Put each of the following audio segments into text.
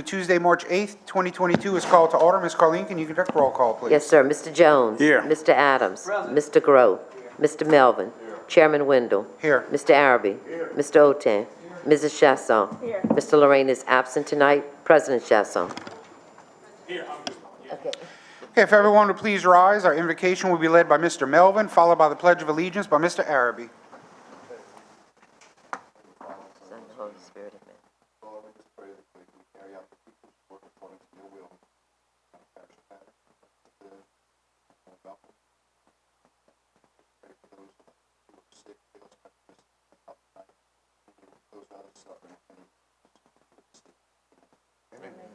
of Tuesday, March 8th, 2022 is called to order. Ms. Carleen, can you conduct roll call, please? Yes, sir. Mr. Jones. Here. Mr. Adams. Mr. Grow. Mr. Melvin. Chairman Wendell. Here. Mr. Arabi. Mr. Otan. Mrs. Chasson. Mr. Lorraine is absent tonight. President Chasson. Okay. Okay, if everyone would please rise, our invocation will be led by Mr. Melvin, followed by the Pledge of Allegiance by Mr. Arabi. Son, the Holy Spirit, amen. Lord, we just pray that we carry out the people's work according to your will. Parish pattern, pray for those who are sick, feel sickness, up tonight. Those that are suffering. Amen.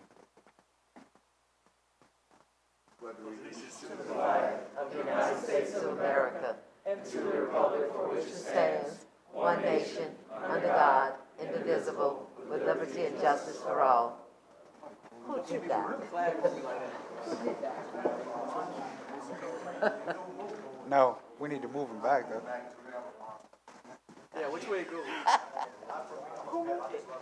Of the United States of America and to the republic for which it stands, one nation, under God, indivisible, with liberty and justice for all. Who did that? No, we need to move him back, though. Yeah, which way it goes?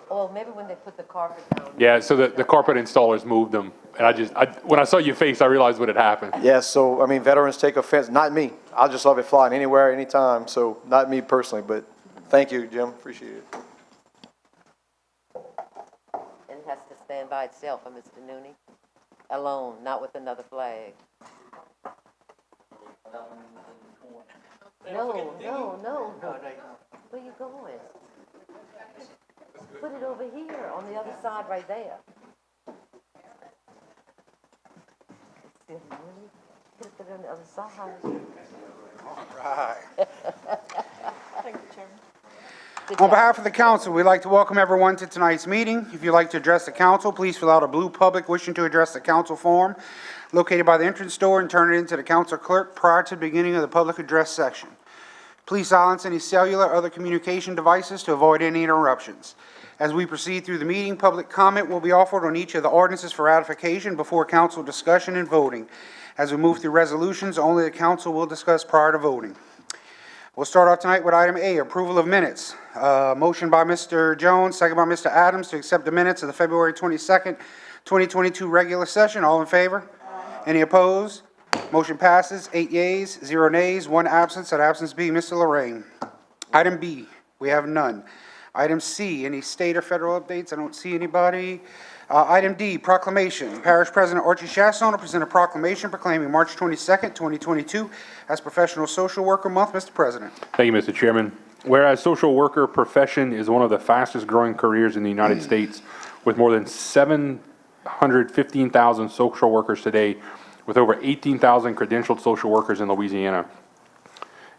Oh, maybe when they put the carpet down. Yeah, so the carpet installers moved them, and when I saw your face, I realized what had happened. Yeah, so, I mean, veterans take offense, not me. I just love it flying anywhere, anytime, so not me personally, but thank you, Jim, appreciate it. And it has to stand by itself, Mr. Nooney, alone, not with another flag. No. Where you going? Put it over here, on the other side, right there. Put it on the other side. Right. Thank you, Chairman. On behalf of the council, we'd like to welcome everyone to tonight's meeting. If you'd like to address the council, please fill out a blue public wishing to address the council form located by the entrance door and turn it into the council clerk prior to the beginning of the public address section. Please silence any cellular or other communication devices to avoid any interruptions. As we proceed through the meeting, public comment will be offered on each of the ordinances for ratification before council discussion and voting. As we move through resolutions, only the council will discuss prior to voting. We'll start off tonight with item A, approval of minutes. Motion by Mr. Jones, second by Mr. Adams to accept the minutes of the February 22nd, 2022 regular session. All in favor? Any opposed? Motion passes. 8 yeas, 0 nays, 1 absence. That absence being Mr. Lorraine. Item B, we have none. Item C, any state or federal updates? I don't see anybody. Item D, proclamation. Parish President Archie Chasson will present a proclamation proclaiming March 22nd, 2022 as Professional Social Worker Month. Mr. President. Thank you, Mr. Chairman. Whereas social worker profession is one of the fastest growing careers in the United States, with more than 715,000 social workers today, with over 18,000 credentialed social workers in Louisiana.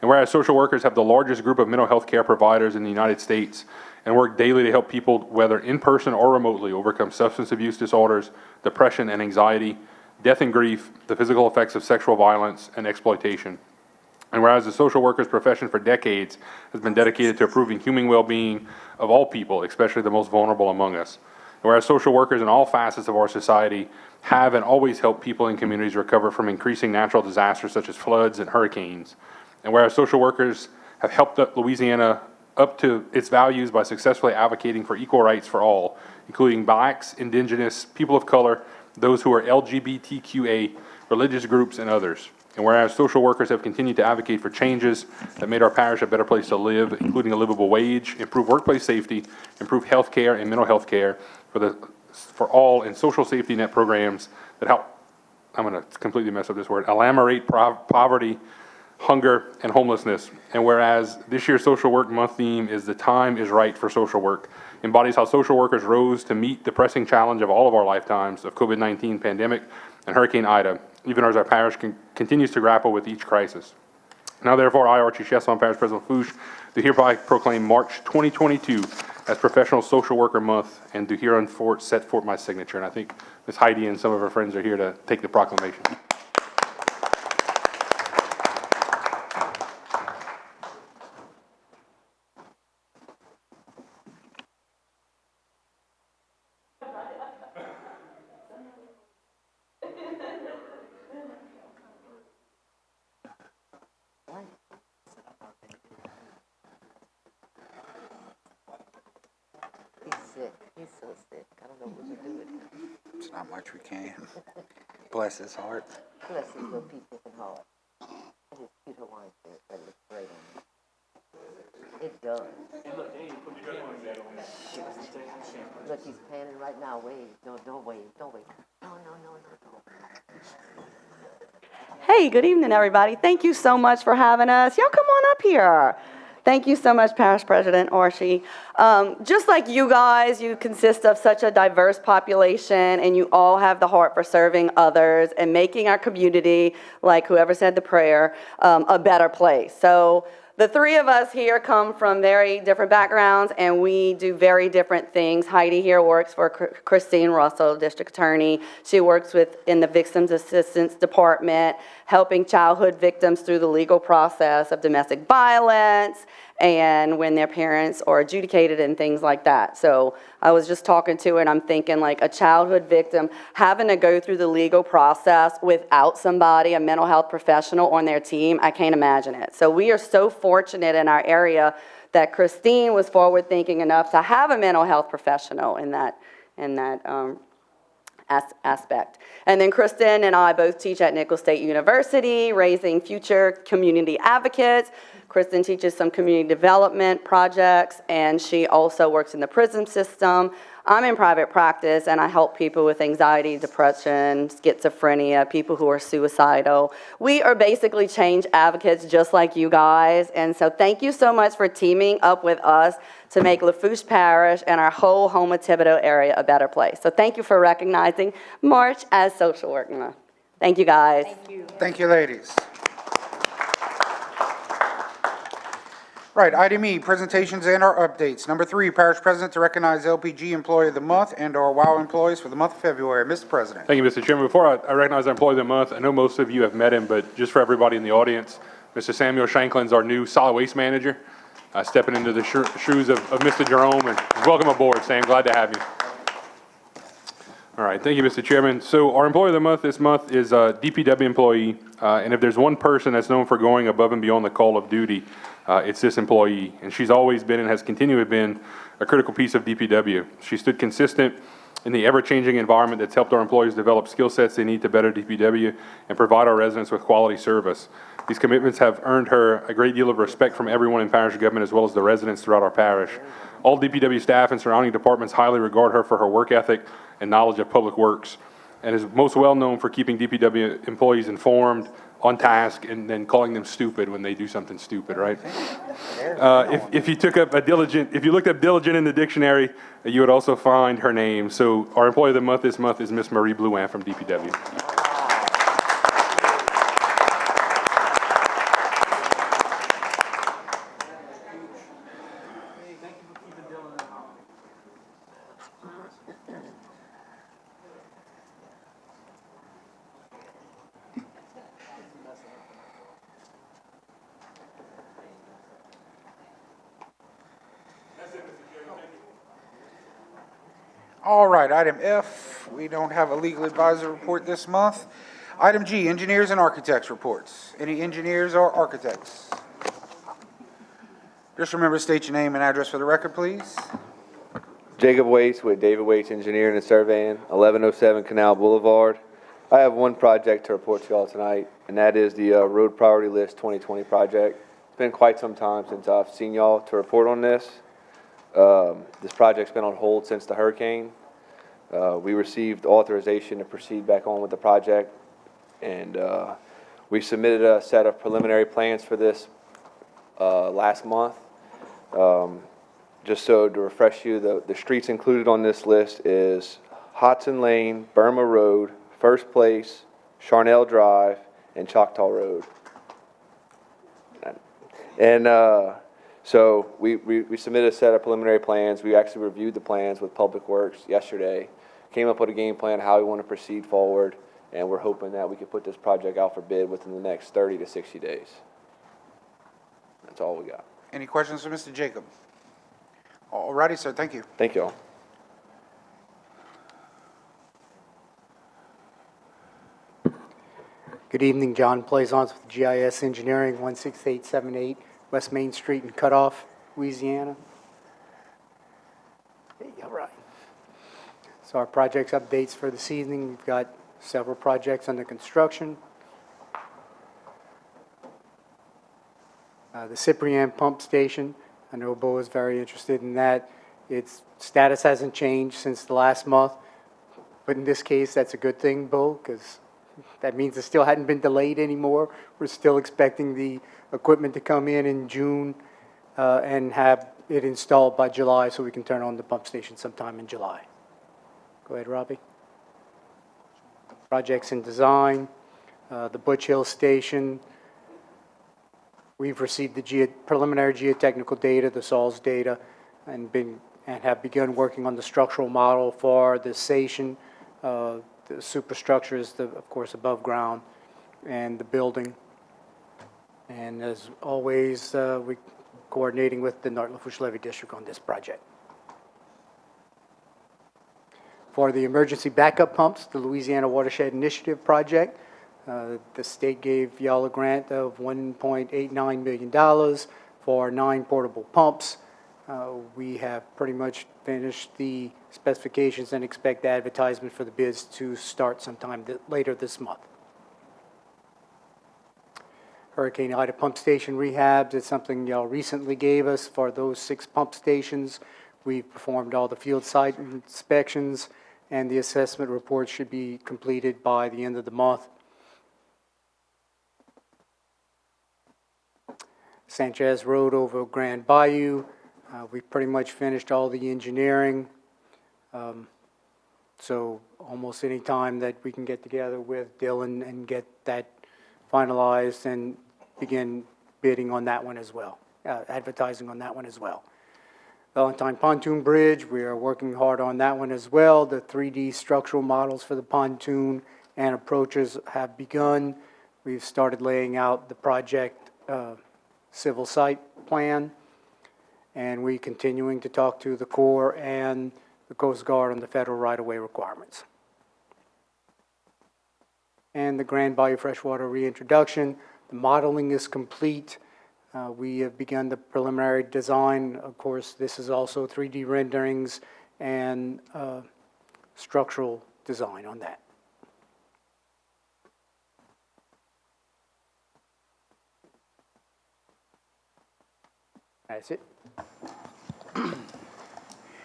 And whereas social workers have the largest group of mental health care providers in the United States and work daily to help people, whether in person or remotely, overcome substance abuse disorders, depression and anxiety, death and grief, the physical effects of sexual violence and exploitation. And whereas the social worker's profession for decades has been dedicated to improving human well-being of all people, especially the most vulnerable among us. And whereas social workers in all facets of our society have and always help people in communities recover from increasing natural disasters such as floods and hurricanes. And whereas social workers have helped Louisiana up to its values by successfully advocating for equal rights for all, including blacks, indigenous, people of color, those who are LGBTQA, religious groups, and others. And whereas social workers have continued to advocate for changes that made our parish a better place to live, including a livable wage, improve workplace safety, improve health care and mental health care for all, and social safety net programs that help, I'm going to completely mess up this word, eliminate poverty, hunger, and homelessness. And whereas this year's Social Work Month theme is "The Time is Right for Social Work," embodies how social workers rose to meet the pressing challenge of all of our lifetimes of COVID-19 pandemic and Hurricane Ida, even as our parish continues to grapple with each crisis. Now therefore, I, Archie Chasson, Parish President Lafourche, do hereby proclaim March 2022 as Professional Social Worker Month, and do hereunforth set forth my signature. And I think Ms. Heidi and some of her friends are here to take the proclamation. He's sick. He's so sick. I don't know what to do with him. It's not much we can. Bless his heart. Bless his little peacekeeping heart. And his cute Hawaiian shirt, that looks great on him. It does. Look, he's panning right now. Wave. No, don't wave. Don't wave. No. Hey, good evening, everybody. Thank you so much for having us. Y'all come on up here. Thank you so much, Parish President Orshi. Just like you guys, you consist of such a diverse population, and you all have the heart for serving others and making our community, like whoever said the prayer, a better place. So the three of us here come from very different backgrounds, and we do very different things. Heidi here works for Christine Russell, District Attorney. She works in the Victims Assistance Department, helping childhood victims through the legal process of domestic violence and when their parents are adjudicated and things like that. So I was just talking to her, and I'm thinking like a childhood victim having to go through the legal process without somebody, a mental health professional on their team, I can't imagine it. So we are so fortunate in our area that Christine was forward thinking enough to have a mental health professional in that aspect. And then Kristen and I both teach at Nicholls State University, raising future community advocates. Kristen teaches some community development projects, and she also works in the prison system. I'm in private practice, and I help people with anxiety, depression, schizophrenia, people who are suicidal. We are basically change advocates just like you guys, and so thank you so much for teaming up with us to make Lafourche Parish and our whole Houma Thibodeau area a better place. So thank you for recognizing March as Social Work Month. Thank you, guys. Thank you. Thank you, ladies. Right, item E, presentations and our updates. Number 3, Parish President to recognize LPG Employee of the Month and/or WOW employees for the month of February. Mr. President. Thank you, Mr. Chairman. Before I recognize our Employee of the Month, I know most of you have met him, but just for everybody in the audience, Mr. Samuel Shanklin's our new solid waste manager, stepping into the shoes of Mr. Jerome, and welcome aboard, Sam. Glad to have you. All right, thank you, Mr. Chairman. So our Employee of the Month this month is a DPW employee, and if there's one person that's known for going above and beyond the call of duty, it's this employee, and she's always been and has continually been a critical piece of DPW. She stood consistent in the ever-changing environment that's helped our employees develop skill sets they need to better DPW and provide our residents with quality service. These commitments have earned her a great deal of respect from everyone in parish government as well as the residents throughout our parish. All DPW staff and surrounding departments highly regard her for her work ethic and knowledge of public works, and is most well known for keeping DPW employees informed, on task, and then calling them stupid when they do something stupid, right? If you looked up diligent in the dictionary, you would also find her name. So our Employee of the Month this month is Miss Marie Blouin from DPW. All right, item F, we don't have a legal advisor report this month. Item G, engineers and architects reports. Any engineers or architects? Just remember to state your name and address for the record, please. Jacob Waits with David Waits Engineering and Surveying, 1107 Canal Boulevard. I have one project to report to y'all tonight, and that is the Road Priority List 2020 project. It's been quite some time since I've seen y'all to report on this. This project's been on hold since the hurricane. We received authorization to proceed back on with the project, and we submitted a set of preliminary plans for this last month. Just so to refresh you, the streets included on this list is Hodson Lane, Burma Road, First Place, Charnel Drive, and Choctaw Road. And so we submitted a set of preliminary plans. We actually reviewed the plans with Public Works yesterday, came up with a game plan how we want to proceed forward, and we're hoping that we can put this project out for bid within the next 30 to 60 days. That's all we got. Any questions for Mr. Jacob? All righty, sir, thank you. Thank you all. Good evening, John Plaisance with GIS Engineering, 16878 West Main Street in Cutoff, Louisiana. Hey, all right. So our projects updates for this evening, we've got several projects under construction. The Cyprian Pump Station, I know Bo is very interested in that. Its status hasn't changed since the last month, but in this case, that's a good thing, Bo, because that means it still hadn't been delayed anymore. We're still expecting the equipment to come in June and have it installed by July so we can turn on the pump station sometime in July. Go ahead, Robbie. Projects in design, the Butch Hill Station. We've received the preliminary geotechnical data, the soils data, and have begun working on the structural model for the station. The superstructure is, of course, above ground, and the building. And as always, we're coordinating with the North Lafourche Levee District on this project. For the emergency backup pumps, the Louisiana Watershed Initiative project, the state gave y'all a grant of $1.89 million for 9 portable pumps. We have pretty much finished the specifications and expect the advertisement for the bids to start sometime later this month. Hurricane Ida pump station rehabs is something y'all recently gave us for those 6 pump stations. We've performed all the field site inspections, and the assessment report should be completed by the end of the month. Sanchez Road over Grand Bayou, we've pretty much finished all the engineering. So almost any time that we can get together with Dylan and get that finalized and begin bidding on that one as well, advertising on that one as well. Valentine Pontoon Bridge, we are working hard on that one as well. The 3D structural models for the pontoon and approaches have begun. We've started laying out the project civil site plan, and we're continuing to talk to the Corps and the Coast Guard on the federal right-of-way requirements. And the Grand Bayou freshwater reintroduction, the modeling is complete. We have begun the preliminary design. Of course, this is also 3D renderings and structural design on that. That's it.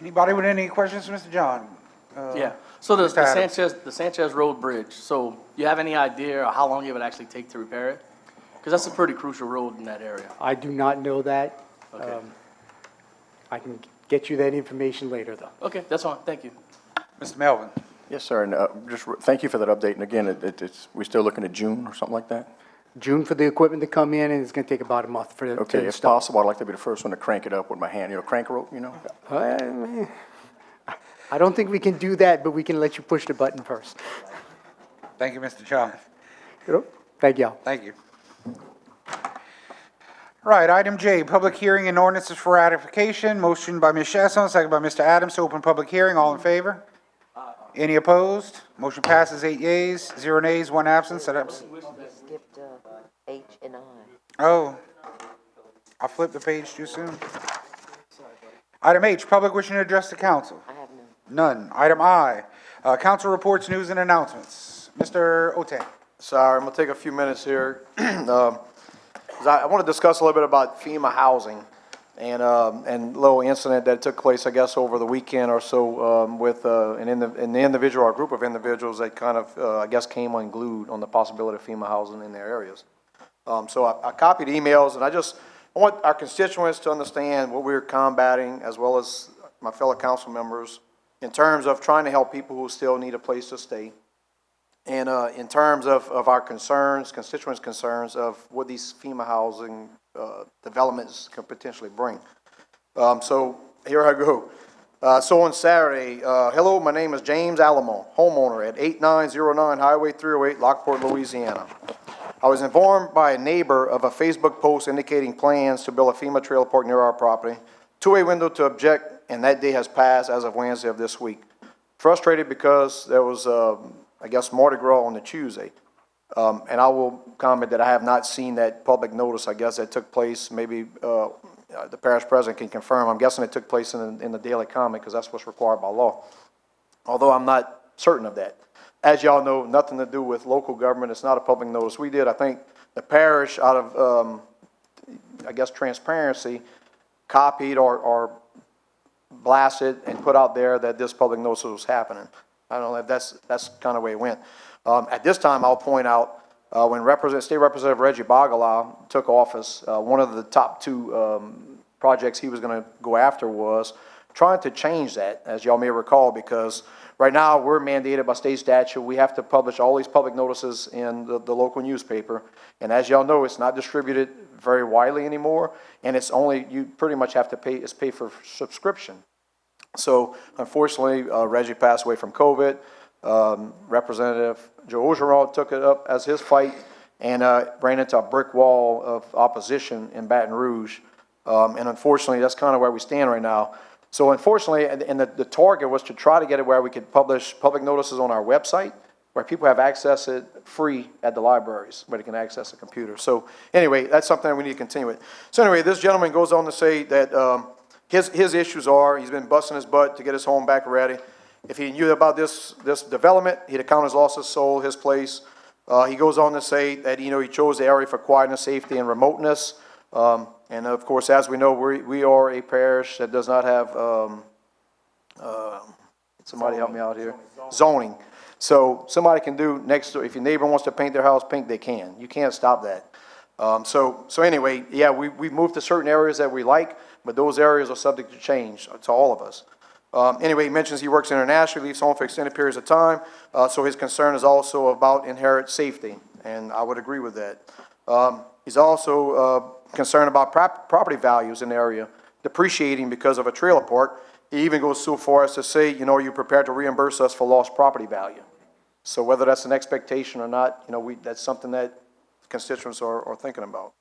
Anybody with any questions for Mr. John? Yeah, so the Mr. Adams. Sanchez Road Bridge, so you have any idea how long it would actually take to repair it? Because that's a pretty crucial road in that area. I do not know that. Okay. I can get you that information later, though. Okay, that's fine, thank you. Mr. Melvin? Yes, sir, and thank you for that update, and again, we're still looking at June or something like that? June for the equipment to come in, and it's going to take about a month for it to Okay, if install. possible, I'd like to be the first one to crank it up with my hand, crank rope, I don't think we can do that, but we can let you push the button first. Thank you, Mr. John. Thank y'all. Thank you. Right, item J, public hearing and ordinances for ratification. Motion by Ms. Chasson, second by Mr. Adams to open public hearing. All in favor? Any opposed? Motion passes 8 yeas, 0 nays, 1 absence. Skipped H and I. Oh, I flipped the page too soon. Item H, public wishing to address the council. I have none. None. Item I, council reports, news, and announcements. Mr. Outlay. Sorry, I'm going to take a few minutes here. 'Cause I want to discuss a little bit about FEMA housing and a little incident that took place, I guess, over the weekend or so with an individual or a group of individuals that kind of, I guess, came unglued on the possibility of FEMA housing in their areas. So I copied emails, and I want our constituents to understand what we're combating, as well as my fellow council members, in terms of trying to help people who still need a place to stay. And in terms of our concerns, constituents' concerns of what these FEMA housing developments can potentially bring. So here I go. So on Saturday, hello, my name is James Alamo, homeowner at 8909 Highway 308, Lockport, Louisiana. I was informed by a neighbor of a Facebook post indicating plans to build a FEMA trailer park near our property. Two-way window to object, and that day has passed as of Wednesday of this week. Frustrated because there was I guess, Mardi Gras on the Tuesday. And I will comment that I have not seen that public notice, I guess, that took place. Maybe the parish president can confirm. I'm guessing it took place in the Daily Comment because that's what's required by law. although I'm not certain of that. As y'all know, nothing to do with local government. It's not a public notice. We did, I think, the parish out of, I guess, transparency, copied or blasted and put out there that this public notice was happening. I don't know if that's kind of the way it went. At this time, I'll point out, when State Representative Reggie Bagala took office, one of the top two projects he was going to go after was trying to change that, as y'all may recall, because right now we're mandated by state statute. We have to publish all these public notices in the local newspaper. And as y'all know, it's not distributed very widely anymore. And it's only, you pretty much have to pay for subscription. So unfortunately, Reggie passed away from COVID. Representative Joe Ogeron took it up as his fight and ran into a brick wall of opposition in Baton Rouge. And unfortunately, that's kind of where we stand right now. So unfortunately, and the target was to try to get it where we could publish public notices on our website, where people have access it free at the libraries, where they can access a computer. So anyway, that's something that we need to continue with. So anyway, this gentleman goes on to say that his issues are, he's been busting his butt to get his home back ready. If he knew about this development, he'd account his losses, sold his place. He goes on to say that, you know, he chose the area for quietness, safety, and remoteness. And of course, as we know, we are a parish that does not have, somebody help me out here, zoning. So somebody can do next door, if your neighbor wants to paint their house pink, they can. You can't stop that. So anyway, yeah, we moved to certain areas that we like, but those areas are subject to change to all of us. Anyway, he mentions he works internationally, leaves home for extended periods of time, so his concern is also about inherent safety, and I would agree with that. He's also concerned about property values in the area, depreciating because of a trailer park. He even goes so far as to say, you know, are you prepared to reimburse us for lost property value? So whether that's an expectation or not, you know, that's something that constituents are thinking about.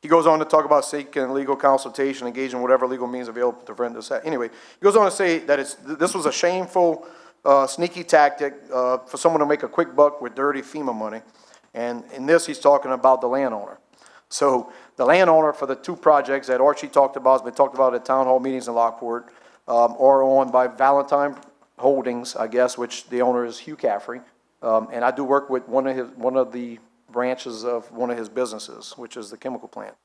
He goes on to talk about seeking legal consultation, engaging whatever legal means available to prevent this. Anyway, he goes on to say that this was a shameful, sneaky tactic for someone to make a quick buck with dirty FEMA money. And in this, he's talking about the landowner. So the landowner for the two projects that Archie talked about, has been talked about at town hall meetings in Lockport, are owned by Valentine Holdings, I guess, which the owner is Hugh Caffrey. And I do work with one of the branches of one of his businesses, which is the chemical plant.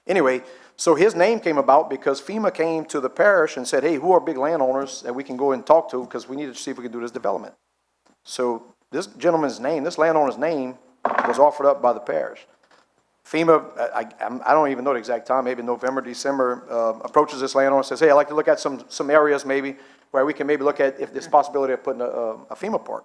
Anyway, so his name came about because FEMA came to the parish and said, hey, who are big landowners that we can go and talk to, because we need to see if we can do this development. So this gentleman's name, this landowner's name, was offered up by the parish. FEMA, I don't even know the exact time, maybe November, December, approaches this landowner and says, hey, I'd like to look at some areas maybe where we can maybe look at if there's possibility of putting a FEMA park.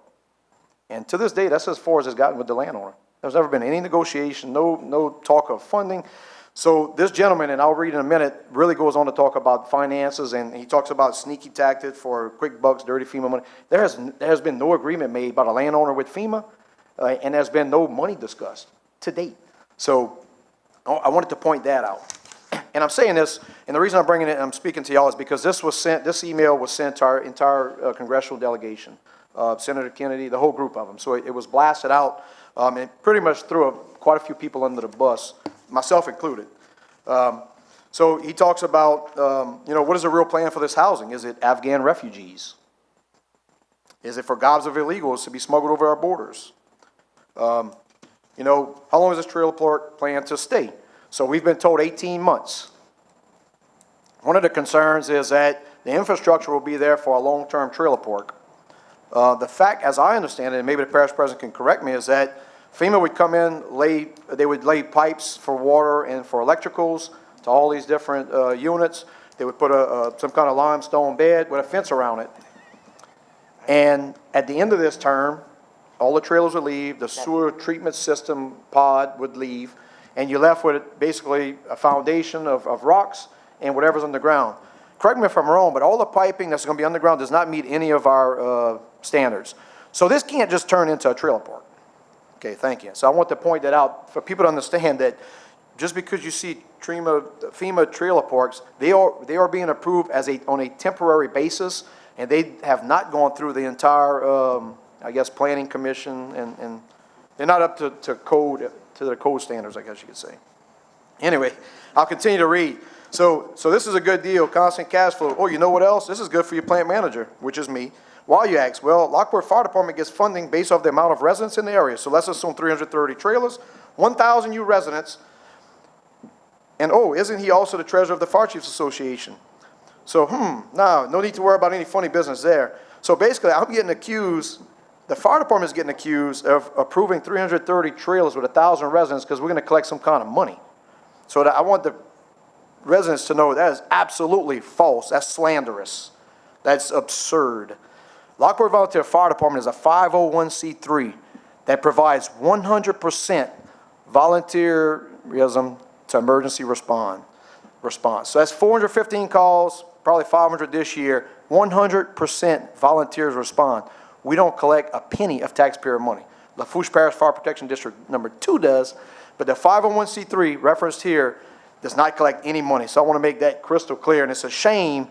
And to this day, that's as far as it's gotten with the landowner. There's never been any negotiation, no talk of funding. So this gentleman, and I'll read in a minute, really goes on to talk about finances, and he talks about sneaky tactics for quick bucks, dirty FEMA money. There has been no agreement made by the landowner with FEMA, and there's been no money discussed to date. So I wanted to point that out. And I'm saying this, and the reason I'm bringing it and I'm speaking to y'all is because this email was sent to our entire congressional delegation, Senator Kennedy, the whole group of them. So it was blasted out, and pretty much threw quite a few people under the bus, myself included. So he talks about, you know, what is the real plan for this housing? Is it Afghan refugees? Is it for gobs of illegals to be smuggled over our borders? You know, how long is this trailer park plan to stay? So we've been told 18 months. One of the concerns is that the infrastructure will be there for a long-term trailer park. The fact, as I understand it, and maybe the parish president can correct me, is that FEMA would come in, they would lay pipes for water and for electricals to all these different units. They would put some kind of limestone bed with a fence around it. And at the end of this term, all the trailers would leave, the sewer treatment system pod would leave, and you're left with basically a foundation of rocks and whatever's underground. Correct me if I'm wrong, but all the piping that's going to be underground does not meet any of our standards. So this can't just turn into a trailer park. Okay, thank you. So I want to point that out for people to understand that just because you see FEMA trailer parks, they are being approved on a temporary basis, and they have not gone through the entire, I guess, planning commission, and they're not up to the code standards, I guess you could say. Anyway, I'll continue to read. So this is a good deal, constant cash flow. Oh, you know what else? This is good for your plant manager, which is me. Why, you ask? Well, Lockport Fire Department gets funding based off the amount of residents in the area. So let's assume 330 trailers, 1,000 new residents. And oh, isn't he also the treasurer of the Fire Chiefs Association? So, no need to worry about any funny business there. So basically, I'm getting accused, the fire department is getting accused of approving 330 trailers with 1,000 residents because we're going to collect some kind of money. So I want the residents to know that is absolutely false. That's slanderous. That's absurd. Lockport Volunteer Fire Department is a 501c3 that provides 100% volunteerism to emergency response. So that's 415 calls, probably 500 this year. 100% volunteers respond. We don't collect a penny of taxpayer money. Lafourche Parish Fire Protection District number 2 does, but the 501c3 referenced here does not collect any money. So I want to make that crystal clear, and it's a shame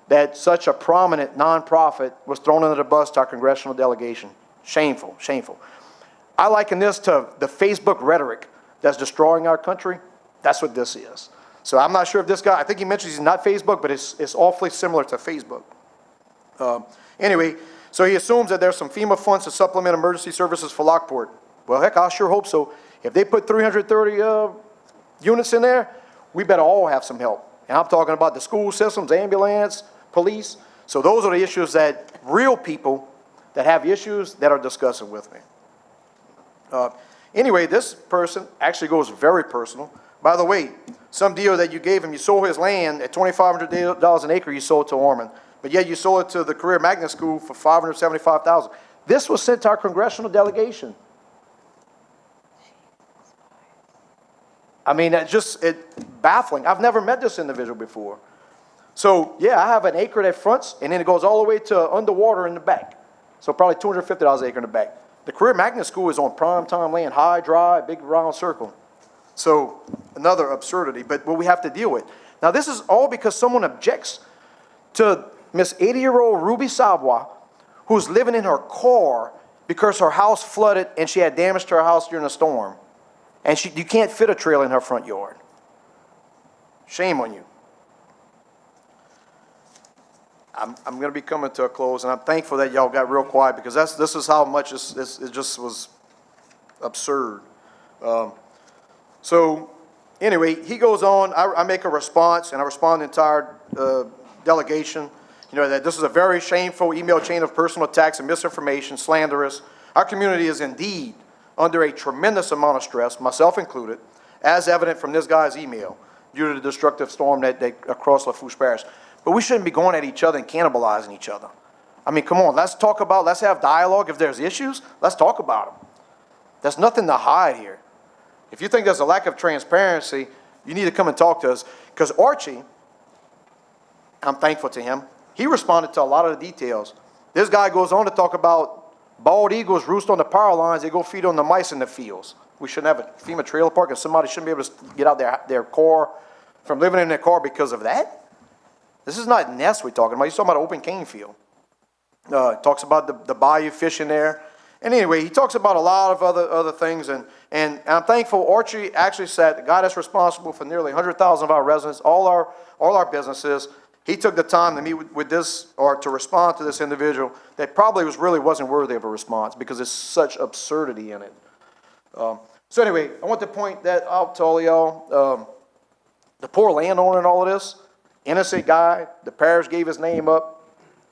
that such a prominent nonprofit was thrown under the bus to our congressional delegation. Shameful, shameful. I liken this to the Facebook rhetoric that's destroying our country. That's what this is. So I'm not sure if this guy, I think he mentions he's not Facebook, but it's awfully similar to Facebook. Anyway, so he assumes that there's some FEMA funds to supplement emergency services for Lockport. Well, heck, I sure hope so. If they put 330 units in there, we better all have some help. And I'm talking about the school systems, ambulance, police. So those are the issues that real people that have issues that are discussing with me. Anyway, this person actually goes very personal. By the way, some deal that you gave him, you sold his land at $2,500 an acre, you sold to Orman. But yet you sold it to the Career Magnet School for $575,000. This was sent to our congressional delegation. I mean, it's baffling. I've never met this individual before. So, yeah, I have an acre that fronts, and then it goes all the way to underwater in the back. So probably $250 an acre in the back. The Career Magnet School is on prime time land, high, dry, big round circle. So another absurdity, but what we have to deal with. Now, this is all because someone objects to Miss 80-year-old Ruby Savoy, who's living in her car because her house flooded and she had damage to her house during a storm. And you can't fit a trailer in her front yard. Shame on you. I'm going to be coming to a close, and I'm thankful that y'all got real quiet because this is how much it just was absurd. So anyway, he goes on. I make a response, and I respond to the entire delegation. You know, that this is a very shameful email chain of personal attacks and misinformation, slanderous. Our community is indeed under a tremendous amount of stress, myself included, as evident from this guy's email, due to the destructive storm that across Lafourche Parish. But we shouldn't be going at each other and cannibalizing each other. I mean, come on, let's have dialogue. If there's issues, let's talk about them. There's nothing to hide here. If you think there's a lack of transparency, you need to come and talk to us. Because Archie, I'm thankful to him, he responded to a lot of the details. This guy goes on to talk about bald eagles roost on the power lines, they go feed on the mice in the fields. We shouldn't have a FEMA trailer park, and somebody shouldn't be able to get out their car from living in their car because of that. This is not nests we're talking about. He's talking about an open cane field. Talks about the bayou fishing there. And anyway, he talks about a lot of other things. And I'm thankful Archie actually said the guy that's responsible for nearly 100,000 of our residents, all our businesses, he took the time to meet with this, or to respond to this individual that probably wasn't worthy of a response because there's such absurdity in it. So anyway, I want to point that out to all of y'all. The poor landowner in all of this, innocent guy, the parish gave his name up,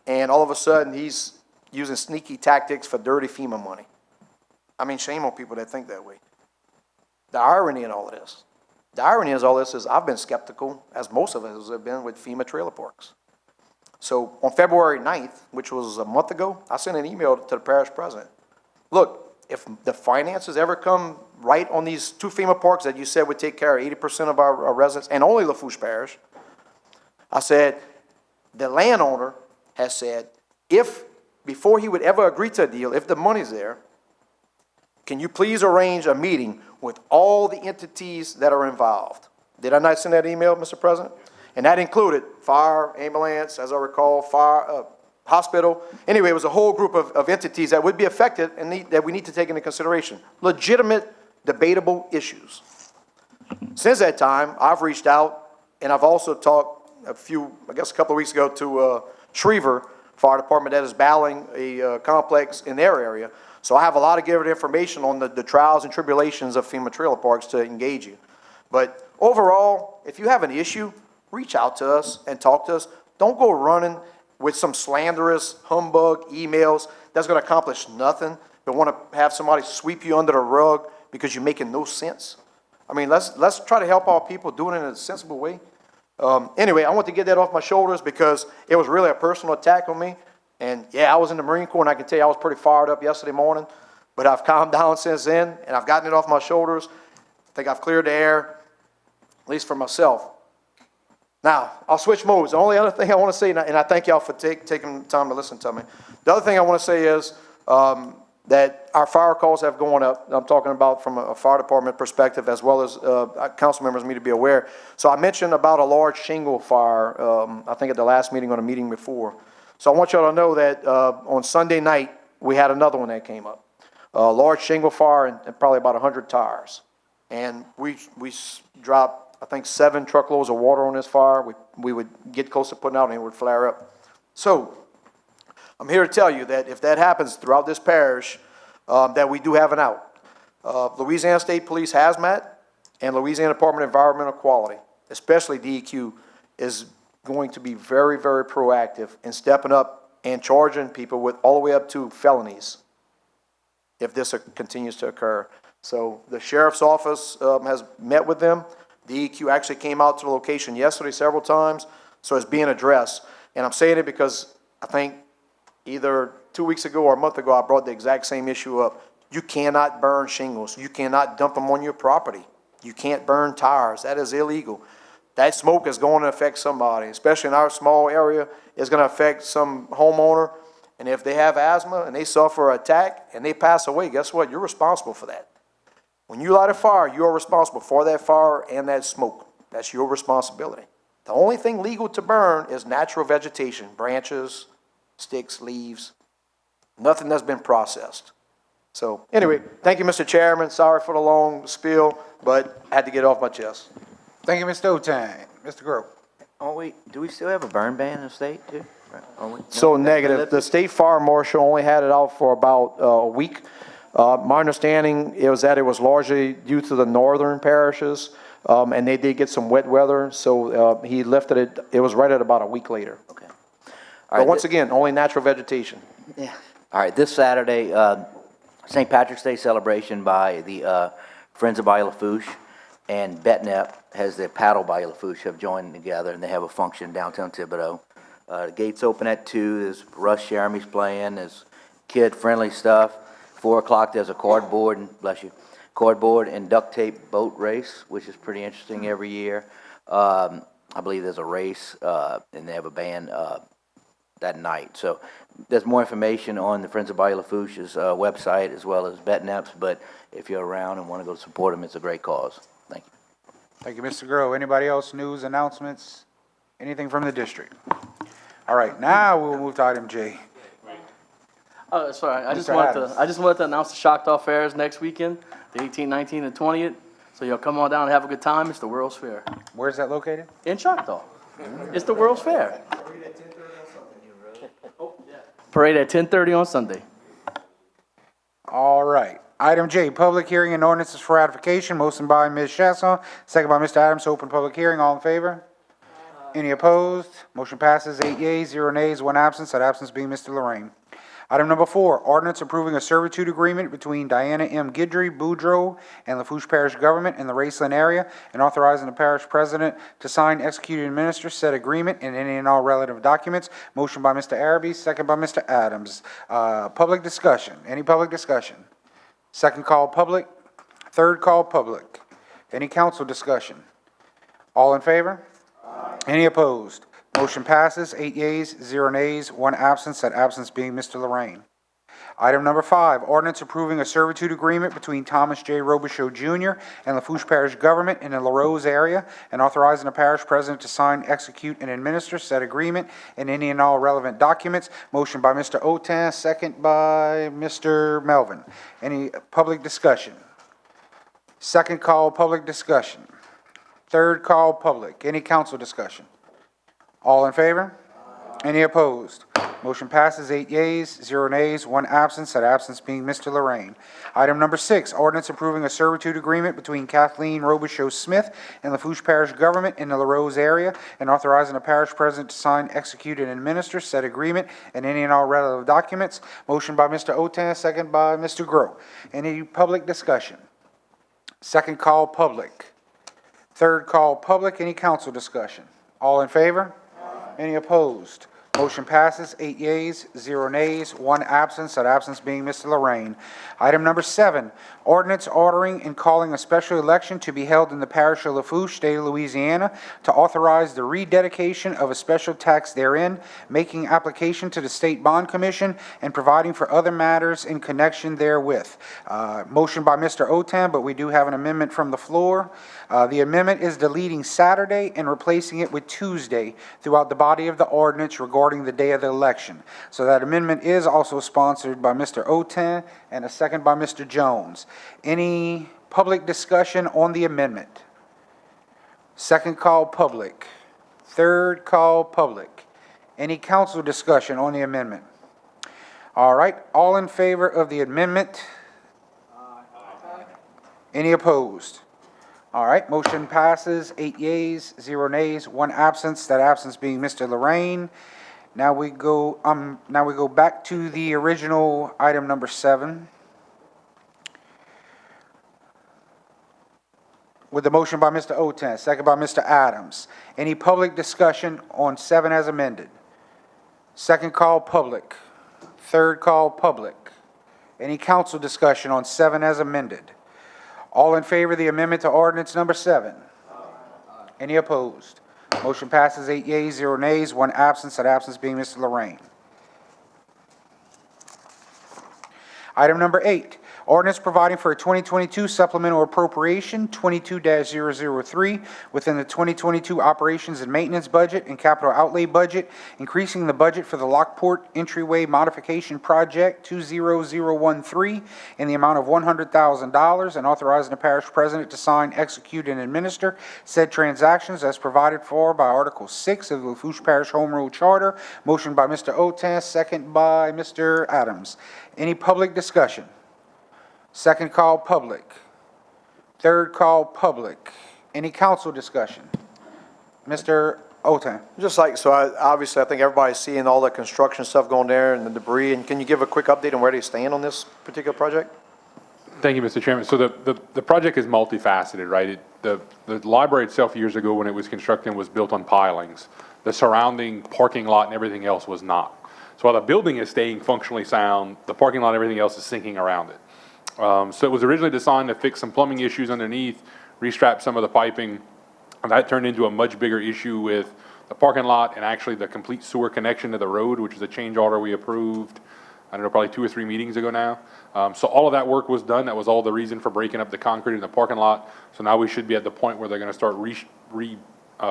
and all of a sudden he's using sneaky tactics for dirty FEMA money. I mean, shame on people that think that way. The irony in all of this. The irony is all this is I've been skeptical, as most of us have been, with FEMA trailer parks. So on February 9th, which was a month ago, I sent an email to the parish president. Look, if the finances ever come right on these 2 FEMA parks that you said would take care of 80% of our residents, and only Lafourche Parish, I said, the landowner has said, before he would ever agree to a deal, if the money's there, can you please arrange a meeting with all the entities that are involved? Did I not send that email, Mr. President? And that included fire, ambulance, as I recall, fire, hospital. Anyway, it was a whole group of entities that would be affected and that we need to take into consideration. Legitimate, debatable issues. Since that time, I've reached out And I've also talked a couple of weeks ago to Shreveport Fire Department that is battling a complex in their area. So I have a lot of good information on the trials and tribulations of FEMA trailer parks to engage you. But overall, if you have an issue, reach out to us and talk to us. Don't go running with some slanderous humbug emails that's going to accomplish nothing, but want to have somebody sweep you under the rug because you're making no sense. I mean, let's try to help our people do it in a sensible way. Anyway, I want to get that off my shoulders because it was really a personal attack on me. And yeah, I was in the Marine Corps, and I can tell you I was pretty fired up yesterday morning, but I've calmed down since then, and I've gotten it off my shoulders. I think I've cleared the air, at least for myself. Now, I'll switch modes. The only other thing I want to say, and I thank y'all for taking time to listen to me. The other thing I want to say is that our fire calls have gone up. I'm talking about from a fire department perspective, as well as council members need to be aware. So I mentioned about a large shingle fire, I think at the last meeting or a meeting before. So I want y'all to know that on Sunday night, we had another one that came up. A large shingle fire and probably about 100 tires. And we dropped, I think, 7 truckloads of water on this fire. We would get close to putting out and it would flare up. So I'm here to tell you that if that happens throughout this parish, that we do have an out. Louisiana State Police Hazmat and Louisiana Department of Environmental Quality, especially DEQ, is going to be very, very proactive in stepping up and charging people with all the way up to felonies if this continues to occur. So the sheriff's office has met with them. DEQ actually came out to the location yesterday several times, so it's being addressed. And I'm saying it because I think either 2 weeks ago or a month ago, I brought the exact same issue up. You cannot burn shingles. You cannot dump them on your property. You can't burn tires. That is illegal. That smoke is going to affect somebody, especially in our small area. It's going to affect some homeowner. And if they have asthma and they suffer an attack and they pass away, guess what? You're responsible for that. When you light a fire, you are responsible for that fire and that smoke. That's your responsibility. The only thing legal to burn is natural vegetation, branches, sticks, leaves, nothing that's been processed. So anyway, thank you, Mr. Chairman. Sorry for the long spiel, but I had to get it off my chest. Thank you, Mr. Otang. Mr. Grove. Do we still have a burn ban in the state too? So negative. The state fire marshal only had it out for about a week. My understanding is that it was largely due to the northern parishes, and they did get some wet weather, so he lifted it. It was right at about a week later. Okay. All But right, once again, only natural vegetation. Yeah. All right, this Saturday, St. Patrick's Day celebration by the Friends of Bayou Lafourche and Betnep has the Paddle Bayou Lafourche have joined together, and they have a function downtown Thibodaux. The gates open at 2. There's Russ Jeremy's playing. There's kid-friendly stuff. 4 o'clock, there's a cardboard and duct tape boat race, which is pretty interesting every year. I believe there's a race, and they have a band that night. So there's more information on the Friends of Bayou Lafourche's website as well as Betnep's, but if you're around and want to go support them, it's a great cause. Thank you. Thank you, Mr. Grove. Anybody else, news, announcements, anything from the district? All right, now we'll move to item J. Oh, sorry, I just Mr. wanted to announce the Choctaw Fairs next weekend, the 18th, 19th, and 20th. So y'all come on down and have a good time. It's the World's Fair Where's that located? in Choctaw. It's the World's Fair. Parade at 10:30 on Sunday. All right. Item J, public hearing and ordinances for ratification. Motion by Ms. Chasson, second by Mr. Adams to open public hearing. All in favor? Any opposed? Motion passes 8 yeas, 0 nays, 1 absence, that absence being Mr. Lorraine. Item number 4, ordinance approving a servitude agreement between Diana M. Guidry, Boudreaux, and Lafourche Parish government in the Raceland area, and authorizing the parish president to sign, execute, and administer said agreement and any and all relative documents. Motion by Mr. Araby, second by Mr. Adams. Public discussion. Any public discussion? Second call public. Third call public. Any council discussion? All in favor? Any opposed? Motion passes, 8 yeas, 0 nays, 1 absence, that absence being Mr. Lorraine. Item number 5, ordinance approving a servitude agreement between Thomas J. Robichaux Jr. and Lafourche Parish government in the Larose area, and authorizing the parish president to sign, execute, and administer said agreement and any and all relevant documents. Motion by Mr. Otan, second by Mr. Melvin. Any public discussion? Second call, public discussion. Third call, public. Any council discussion? All in favor? Any opposed? Motion passes 8 yeas, 0 nays, 1 absence, that absence being Mr. Lorraine. Item number 6, ordinance approving a servitude agreement between Kathleen Robichaux Smith and Lafourche Parish government in the Larose area, and authorizing the parish president to sign, execute, and administer said agreement and any and all relative documents. Motion by Mr. Otan, second by Mr. Grow. Any public discussion? Second call, public. Third call, public. Any council discussion? All in favor? Any opposed? Motion passes 8 yeas, 0 nays, 1 absence, that absence being Mr. Lorraine. Item number 7, ordinance ordering and calling a special election to be held in the parish of Lafourche, state of Louisiana, to authorize the rededication of a special tax therein, making application to the State Bond Commission, and providing for other matters in connection therewith. Motion by Mr. Otan, but we do have an amendment from the floor. The amendment is deleting Saturday and replacing it with Tuesday throughout the body of the ordinance regarding the day of the election. So that amendment is also sponsored by Mr. Otan and a second by Mr. Jones. Any public discussion on the amendment? Second call, public. Third call, public. Any council discussion on the amendment? All right, all in favor of the amendment? Any opposed? All right, motion passes 8 yeas, 0 nays, 1 absence, that absence being Mr. Lorraine. Now we go back to the original item number 7. With the motion by Mr. Otan, second by Mr. Adams. Any public discussion on 7 as amended? Second call, public. Third call, public. Any council discussion on 7 as amended? All in favor of the amendment to ordinance number 7? Any opposed? Motion passes 8 yeas, 0 nays, 1 absence, that absence being Mr. Lorraine. Item number 8, ordinance providing for a 2022 supplemental appropriation 22-003 within the 2022 operations and maintenance budget and capital outlay budget, increasing the budget for the Lockport entryway modification project 20013 in the amount of $100,000, and authorizing the parish president to sign, execute, and administer said transactions as provided for by Article 6 of the Lafourche Parish Home Rule Charter. Motion by Mr. Otan, second by Mr. Adams. Any public discussion? Second call, public. Third call, public. Any council discussion? Mr. Otan. Obviously, I think everybody's seeing all the construction stuff going there and the debris, and can you give a quick update on where they stand on this particular project? Thank you, Mr. Chairman. So the project is multifaceted, right? The library itself years ago when it was constructed was built on pilings. The surrounding parking lot and everything else was not. So while the building is staying functionally sound, the parking lot and everything else is sinking around it. So it was originally designed to fix some plumbing issues underneath, restrap some of the piping, and that turned into a much bigger issue with the parking lot and actually the complete sewer connection to the road, which is a change order we approved, I don't know, probably 2 or 3 meetings ago now. So all of that work was done. That was all the reason for breaking up the concrete in the parking lot. So now we should be at the point where they're gonna start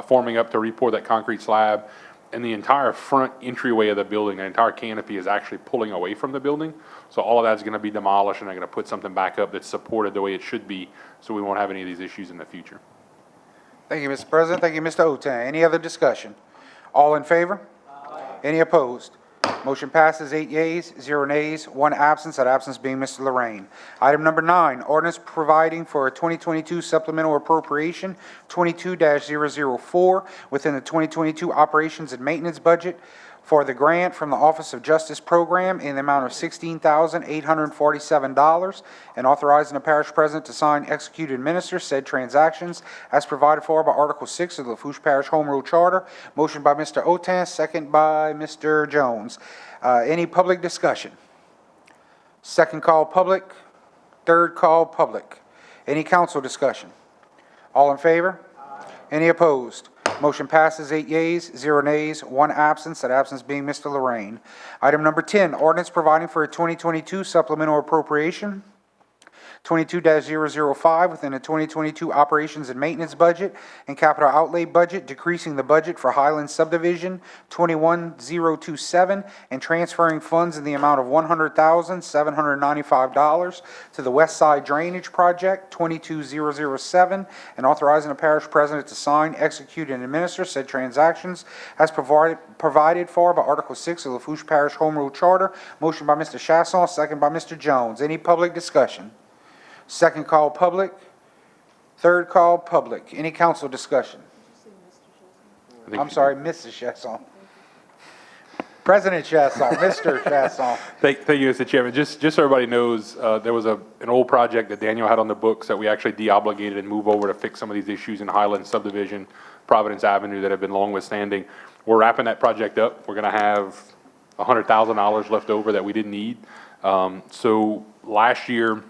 forming up to re-pour that concrete slab. And the entire front entryway of the building, the entire canopy is actually pulling away from the building. So all of that's gonna be demolished, and they're gonna put something back up that's supported the way it should be, so we won't have any of these issues in the future. Thank you, Mr. President. Thank you, Mr. Otan. Any other discussion? All in favor? Any opposed? Motion passes 8 yeas, 0 nays, 1 absence, that absence being Mr. Lorraine. Item number 9, ordinance providing for a 2022 supplemental appropriation 22-004 within the 2022 operations and maintenance budget for the grant from the Office of Justice Program in the amount of $16,847, and authorizing the parish president to sign, execute, and administer said transactions as provided for by Article 6 of the Lafourche Parish Home Rule Charter. Motion by Mr. Otan, second by Mr. Jones. Any public discussion? Second call, public. Third call, public. Any council discussion? All in favor? Any opposed? Motion passes 8 yeas, 0 nays, 1 absence, that absence being Mr. Lorraine. Item number 10, ordinance providing for a 2022 supplemental appropriation 22-005 within the 2022 Operations and Maintenance Budget and Capital Outlay Budget, decreasing the budget for Highland Subdivision 21027 and transferring funds in the amount of $100,795 to the West Side Drainage Project 22007 and authorizing the parish president to sign, execute, and administer said transactions as provided for by Article 6 of the Lafourche Parish Home Rule Charter. Motion by Mr. Chasson, second by Mr. Jones. Any public discussion? Second call public. Third call public. Any council discussion? I'm sorry, Mrs. Chasson. President Chasson, Mr. Chasson. Thank you, Mr. Chairman. Just so everybody knows, there was an old project that Daniel had on the books that we actually de-obligated and moved over to fix some of these issues in Highland Subdivision, Providence Avenue that have been long withstanding. We're wrapping that project up. We're going to have $100,000 left over that we didn't need. So last year,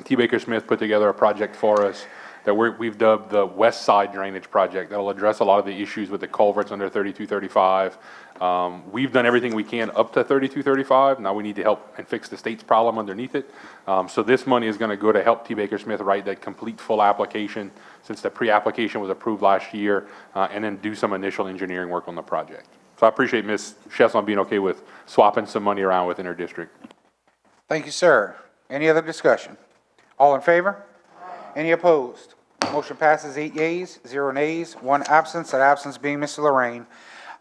T. Baker Smith put together a project for us that we've dubbed the West Side Drainage Project. That'll address a lot of the issues with the culverts under 3235. We've done everything we can up to 3235. Now we need to help and fix the state's problem underneath it. So this money is going to go to help T. Baker Smith write that complete full application since the pre-application was approved last year, and then do some initial engineering work on the project. So I appreciate Ms. Chesson being okay with swapping some money around within her district. Thank you, sir. Any other discussion? All in favor? Any opposed? Motion passes 8 yeas, 0 nays, 1 absence, that absence being Mr. Lorraine.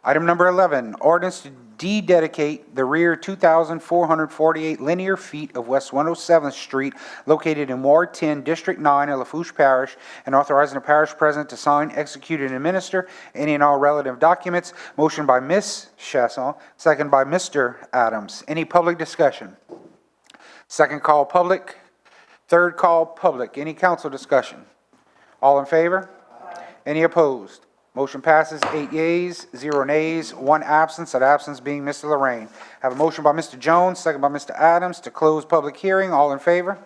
Item number 11, ordinance to de-dedicate the rear 2,448 linear feet of West 107th Street located in Ward 10, District 9 of Lafourche Parish, and authorizing the parish president to sign, execute, and administer any and all relative documents. Motion by Ms. Chasson, second by Mr. Adams. Any public discussion? Second call public. Third call public. Any council discussion? All in favor? Any opposed? Motion passes 8 yeas, 0 nays, 1 absence, that absence being Mr. Lorraine. Have a motion by Mr. Jones, second by Mr. Adams to close public hearing. All in favor?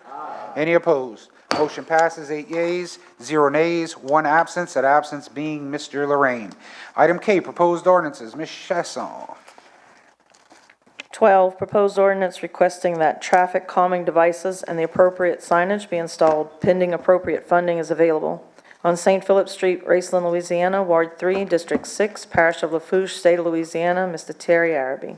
Any opposed? Motion passes 8 yeas, 0 nays, 1 absence, that absence being Mr. Lorraine. Item K, proposed ordinances. Ms. Chasson. 12, proposed ordinance requesting that traffic calming devices and the appropriate signage be installed pending appropriate funding is available. On St. Philip Street, Raceland, Louisiana, Ward 3, District 6, Parish of Lafourche, State of Louisiana, Mr. Terry Araby.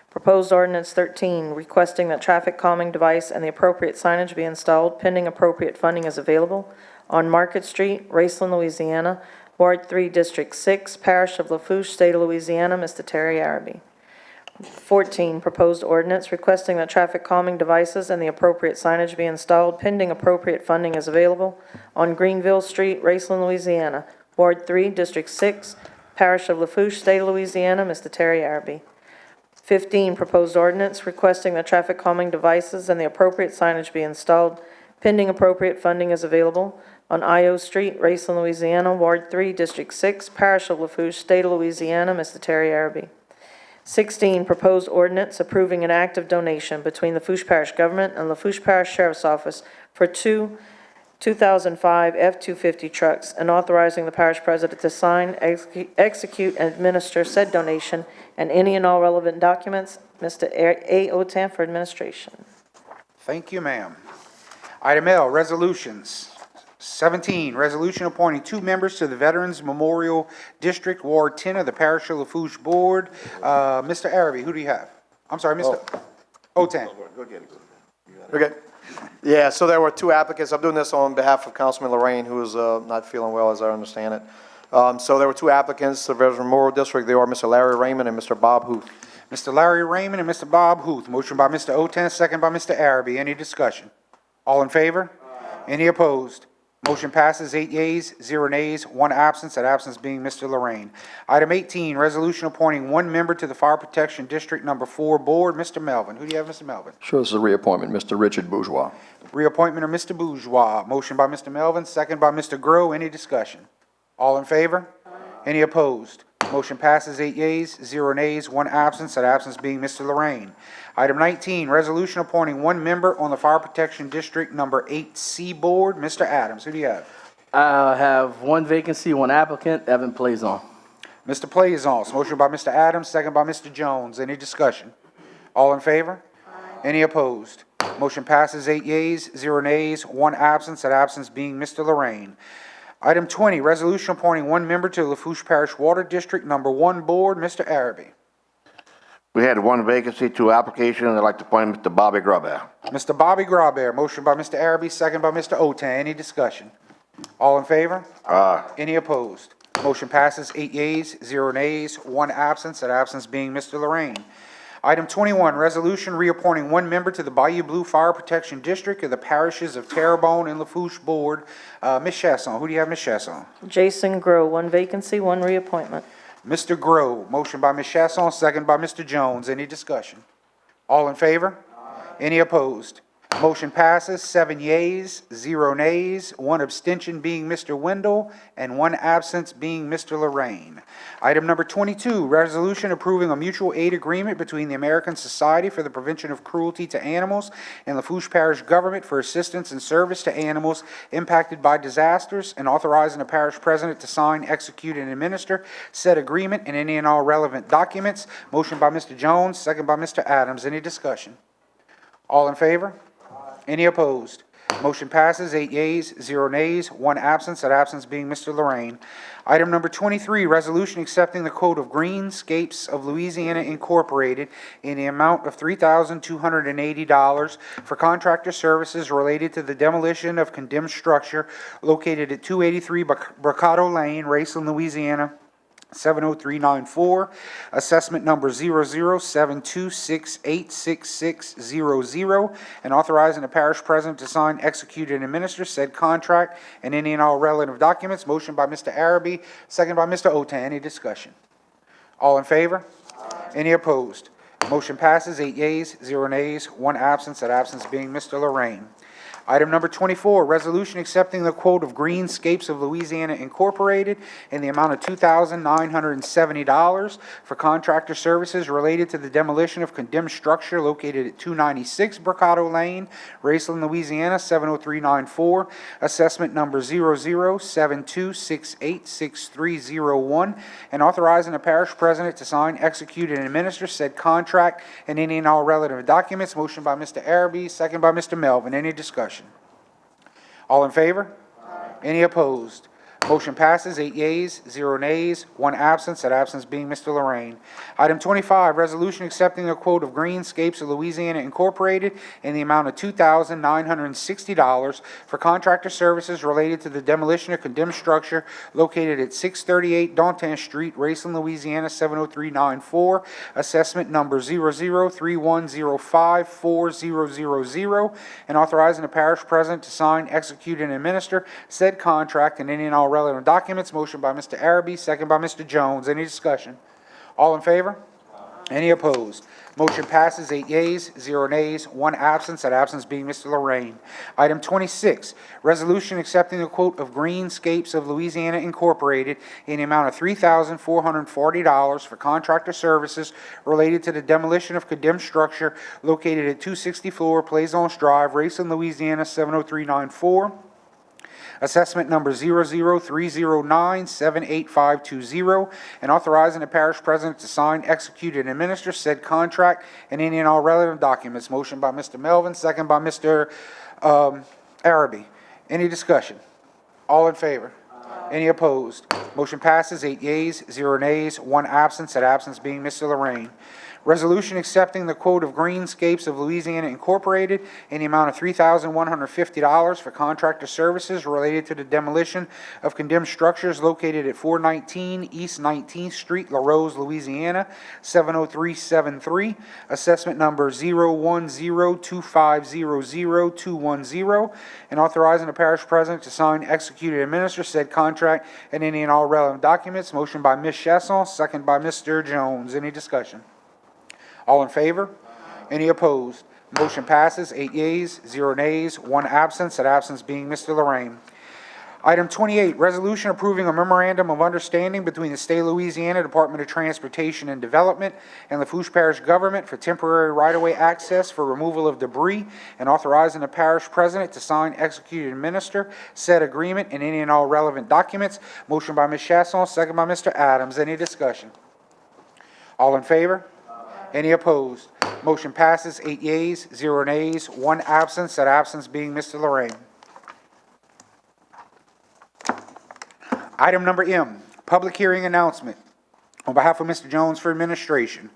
Proposed ordinance 13, requesting that traffic calming device and the appropriate signage be installed pending appropriate funding is available. On Market Street, Raceland, Louisiana, Ward 3, District 6, Parish of Lafourche, State of Louisiana, Mr. Terry Araby. 14, proposed ordinance requesting that traffic calming devices and the appropriate signage be installed pending appropriate funding is available. On Greenville Street, Raceland, Louisiana, Ward 3, District 6, Parish of Lafourche, State of Louisiana, Mr. Terry Araby. 15, proposed ordinance requesting that traffic calming devices and the appropriate signage be installed pending appropriate funding is available. On Io Street, Raceland, Louisiana, Ward 3, District 6, Parish of Lafourche, State of Louisiana, Mr. Terry Araby. 16, proposed ordinance approving an act of donation between Lafourche Parish Government and Lafourche Parish Sheriff's Office for 2005 F-250 trucks and authorizing the parish president to sign, execute, and administer said donation and any and all relevant documents. Mr. A. Otan for administration. Thank you, ma'am. Item L, resolutions. 17, resolution appointing 2 members to the Veterans Memorial District, Ward 10 of the Parish of Lafourche Board. Mr. Araby, who do you have? I'm sorry, Mr. Otan. Okay. Yeah, so there were 2 applicants. I'm doing this on behalf of Councilman Lorraine, who is not feeling well, as I understand it. So there were 2 applicants, the Veterans Memorial District. They are Mr. Larry Raymond and Mr. Bob Huth. Mr. Larry Raymond and Mr. Bob Huth. Motion by Mr. Otan, second by Mr. Araby. Any discussion? All in favor? Any opposed? Motion passes 8 yeas, 0 nays, 1 absence, that absence being Mr. Lorraine. Item 18, resolution appointing 1 member to the Fire Protection District Number 4 Board. Mr. Melvin. Who do you have, Mr. Melvin? Sure, this is a reappointment, Mr. Richard Bourgeois. Reappointment of Mr. Bourgeois. Motion by Mr. Melvin, second by Mr. Grow. Any discussion? All in favor? Any opposed? Motion passes 8 yeas, 0 nays, 1 absence, that absence being Mr. Lorraine. Item 19, resolution appointing 1 member on the Fire Protection District Number 8C Board. Mr. Adams, who do you have? I have 1 vacancy, 1 applicant, Evan Plaison. Mr. Plaisance. Motion by Mr. Adams, second by Mr. Jones. Any discussion? All in favor? Any opposed? Motion passes 8 yeas, 0 nays, 1 absence, that absence being Mr. Lorraine. Item 20, resolution appointing 1 member to the Lafourche Parish Water District Number 1 Board, Mr. Araby. We had 1 vacancy, 2 applications. I'd like to appoint Mr. Bobby Grubber. Mr. Bobby Grabber, motion by Mr. Araby, second by Mr. Otan. Any discussion? All in favor? Aye. Any opposed? Motion passes 8 yeas, 0 nays, 1 absence, that absence being Mr. Lorraine. Item 21, resolution reappointing 1 member to the Bayou Blue Fire Protection District of the Parishes of Terrebonne and Lafourche Board. Ms. Chasson, who do you have, Ms. Chasson? Jason Grow, 1 vacancy, 1 reappointment. Mr. Grove, motion by Ms. Chasson, second by Mr. Jones. Any discussion? All in favor? Any opposed? Motion passes 7 yeas, 0 nays, 1 abstention being Mr. Wendell, and 1 absence being Mr. Lorraine. Item number 22, resolution approving a mutual aid agreement between the American Society for the Prevention of Cruelty to Animals and Lafourche Parish Government for assistance and service to animals impacted by disasters, and authorizing the parish president to sign, execute, and administer said agreement and any and all relevant documents. Motion by Mr. Jones, second by Mr. Adams. Any discussion? All in favor? Any opposed? Motion passes 8 yeas, 0 nays, 1 absence, that absence being Mr. Lorraine. Item number 23, resolution accepting the quote of Greenscapes of Louisiana Incorporated in the amount of $3,280 for contractor services related to the demolition of condemned structure located at 283 Brocado Lane, Raceland, Louisiana, 70394, assessment number 00726866600, and authorizing the parish president to sign, execute, and administer said contract and any and all relative documents. Motion by Mr. Araby, second by Mr. Otan. Any discussion? All in favor? Any opposed? Motion passes 8 yeas, 0 nays, 1 absence, that absence being Mr. Lorraine. Item number 24, resolution accepting the quote of Greenscapes of Louisiana Incorporated in the amount of $2,970 for contractor services related to the demolition of condemned structure located at 296 Brocado Lane, Raceland, Louisiana, 70394, assessment number 00726866301, and authorizing the parish president to sign, execute, and administer said contract and any and all relative documents. Motion by Mr. Araby, second by Mr. Melvin. Any discussion? All in favor? Any opposed? Motion passes 8 yeas, 0 nays, 1 absence, that absence being Mr. Lorraine. Item 25, resolution accepting a quote of Greenscapes of Louisiana Incorporated in the amount of $2,960 for contractor services related to the demolition of condemned structure located at 638 Danton Street, Raceland, Louisiana, 70394, assessment number 0031054000, and authorizing the parish president to sign, execute, and administer said contract and any and all relevant documents. Motion by Mr. Araby, second by Mr. Jones. Any discussion? All in favor? Any opposed? Motion passes 8 yeas, 0 nays, 1 absence, that absence being Mr. Lorraine. Item 26, resolution accepting the quote of Greenscapes of Louisiana Incorporated in the amount of $3,440 for contractor services related to the demolition of condemned structure located at 264 Plaisance Drive, Raceland, Louisiana, 70394. Assessment number 00309785520, and authorizing the parish president to sign, execute, and administer said contract and any and all relevant documents. Motion by Mr. Melvin, second by Mr. Araby. Any discussion? All in favor? Any opposed? Motion passes 8 yeas, 0 nays, 1 absence, that absence being Mr. Lorraine. Resolution accepting the quote of Greenscapes of Louisiana Incorporated in the amount of $3,150 for contractor services related to the demolition of condemned structures located at 419 East 19th Street, Larose, Louisiana, 70373, assessment number 01025000210, and authorizing the parish president to sign, execute, and administer said contract and any and all relevant documents. Motion by Ms. Chasson, second by Mr. Jones. Any discussion? All in favor? Any opposed? Motion passes 8 yeas, 0 nays, 1 absence, that absence being Mr. Lorraine. Item 28, resolution approving a memorandum of understanding between the State of Louisiana Department of Transportation and Development and Lafourche Parish Government for temporary right-of-way access for removal of debris, and authorizing the parish president to sign, execute, and administer said agreement and any and all relevant documents. Motion by Ms. Chasson, second by Mr. Adams. Any discussion? All in favor? Any opposed? Motion passes, 8 yeas, 0 nays, 1 absence, that absence being Mr. Lorraine. Item number M, public hearing announcement. On behalf of Mr. Jones for administration.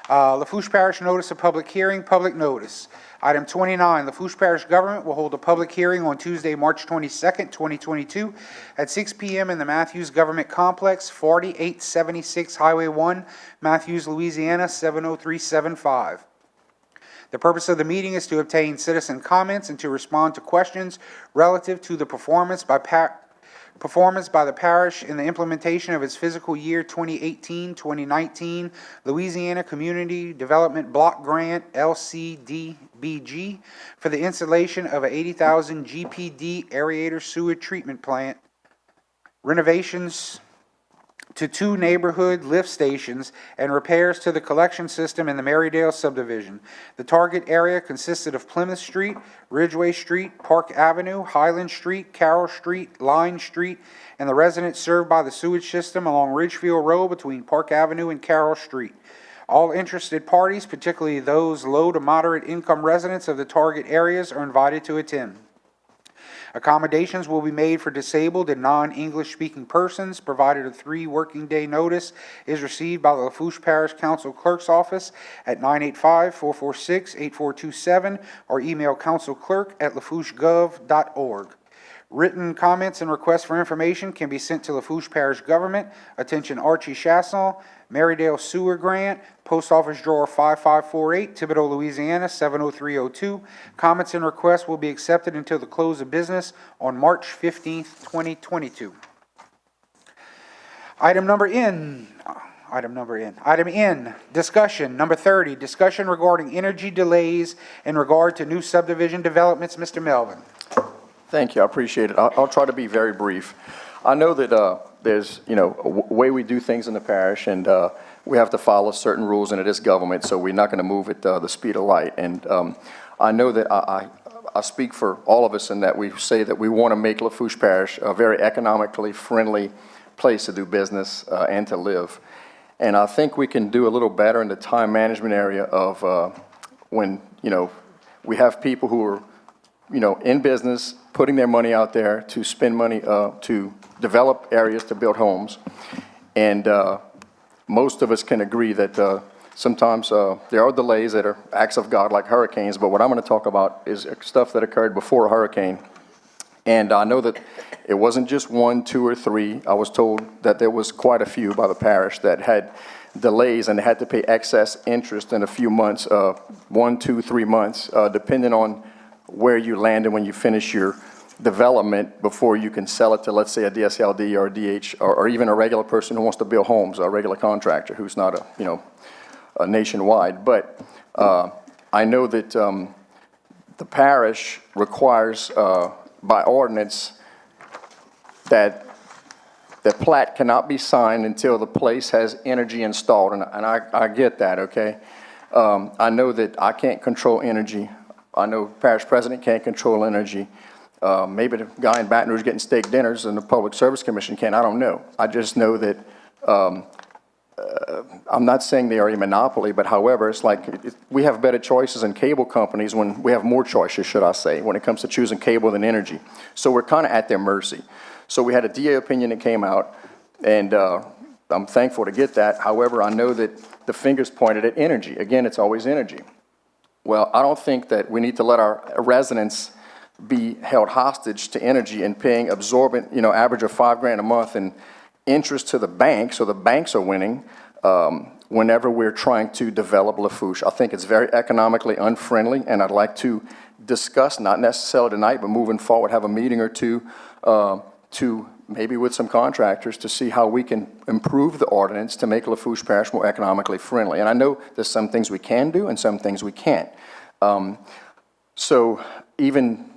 Lafourche Parish notice of public hearing, public notice. Item 29, Lafourche Parish government will hold a public hearing on Tuesday, March 22nd, 2022 at 6 p.m. in the Matthews Government Complex, 4876 Highway 1, Matthews, Louisiana, 70375. The purpose of the meeting is to obtain citizen comments and to respond to questions relative to the performance by the parish in the implementation of its fiscal year 2018-2019 Louisiana Community Development Block Grant LCDBG for the installation of a 80,000 GPD aerator sewage treatment plant, renovations to 2 neighborhood lift stations, and repairs to the collection system in the Marydale subdivision. The target area consisted of Plymouth Street, Ridgeway Street, Park Avenue, Highland Street, Carroll Street, Line Street, and the residents served by the sewage system along Ridgefield Road between Park Avenue and Carroll Street. All interested parties, particularly those low to moderate income residents of the target areas, are invited to attend. Accommodations will be made for disabled and non-English speaking persons, provided a 3 working day notice is received by the Lafourche Parish Council Clerk's Office at 985-446-8427 or email councilclerk@lafourchegov.org. Written comments and requests for information can be sent to Lafourche Parish Government, attention Archie Chasson, Marydale Sewer Grant, Post Office Drawer 5548, Thibodaux, Louisiana 70302. Comments and requests will be accepted until the close of business on March 15th, 2022. Item N, discussion. Number 30, discussion regarding energy delays in regard to new subdivision developments. Mr. Melvin. Thank you, I appreciate it. I'll try to be very brief. I know that there's, a way we do things in the parish, and we have to follow certain rules, and it is government, so we're not going to move at the speed of light. And I know that I speak for all of us in that we say that we want to make Lafourche Parish a very economically friendly place to do business and to live. And I think we can do a little better in the time management area of when, we have people who are, in business, putting their money out there to spend money to develop areas to build homes. And most of us can agree that sometimes there are delays that are acts of God like hurricanes, but what I'm going to talk about is stuff that occurred before a hurricane. And I know that it wasn't just 1, 2, or 3. I was told that there was quite a few by the parish that had delays and they had to pay excess interest in a few months, 1, 2, 3 months, depending on where you landed when you finish your development before you can sell it to, let's say, a DSLD or a DH or even a regular person who wants to build homes, a regular contractor who's not a nationwide. But I know that the parish requires by ordinance that the plat cannot be signed until the place has energy installed, and I get that, okay? I know that I can't control energy. I know parish president can't control energy. Maybe the guy in Baton Rouge getting steak dinners and the Public Service Commission can. I don't know. I just know that I'm not saying they are a monopoly, but however, it's like we have better choices in cable companies when we have more choices, should I say, when it comes to choosing cable than energy. So we're kind of at their mercy. So we had a DA opinion that came out, and I'm thankful to get that. However, I know that the finger's pointed at energy. Again, it's always energy. Well, I don't think that we need to let our residents be held hostage to energy and paying absorbent, average of $5,000 a month in interest to the bank, so the banks are winning whenever we're trying to develop Lafourche. I think it's very economically unfriendly, and I'd like to discuss, not necessarily tonight, but moving forward, have a meeting or two to maybe with some contractors to see how we can improve the ordinance to make Lafourche Parish more economically friendly. And I know there's some things we can do and some things we can't. So even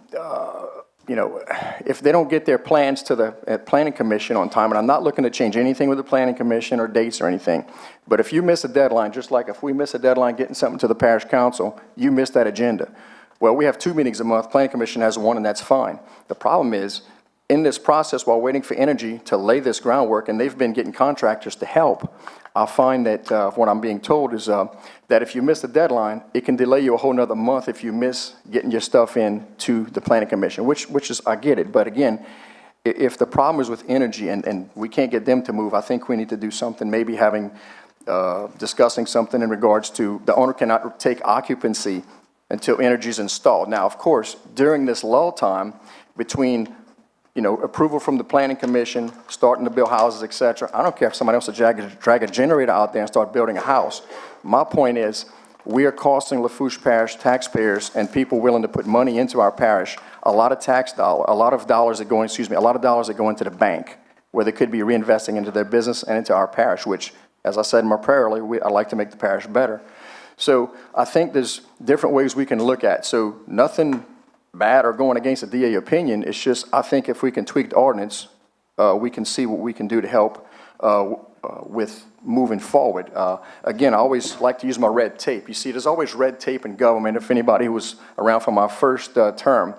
if they don't get their plans to the Planning Commission on time, and I'm not looking to change anything with the Planning Commission or dates or anything, but if you miss a deadline, just like if we miss a deadline getting something to the Parish Council, you miss that agenda. Well, we have 2 meetings a month, Planning Commission has 1, and that's fine. The problem is, in this process, while waiting for energy to lay this groundwork, and they've been getting contractors to help, I find that what I'm being told is that if you miss the deadline, it can delay you a whole nother month if you miss getting your stuff in to the planning commission, which is, I get it. But again, if the problem is with energy and we can't get them to move, I think we need to do something, maybe having, discussing something in regards to the owner cannot take occupancy until energy is installed. Now, of course, during this lull time between, approval from the planning commission, starting to build houses, et cetera, I don't care if somebody else will drag a generator out there and start building a house. My point is, we are costing Lafourche Parish taxpayers and people willing to put money into our parish a lot of a lot of dollars that go into the bank where they could be reinvesting into their business and into our parish, which, as I said in my prayer earlier, I'd like to make the parish better. So I think there's different ways we can look at. So nothing bad or going against the DA opinion. It's just, I think if we can tweak the ordinance, we can see what we can do to help with moving forward. Again, I always like to use my red tape. You see, there's always red tape in government. If anybody who was around for my first term,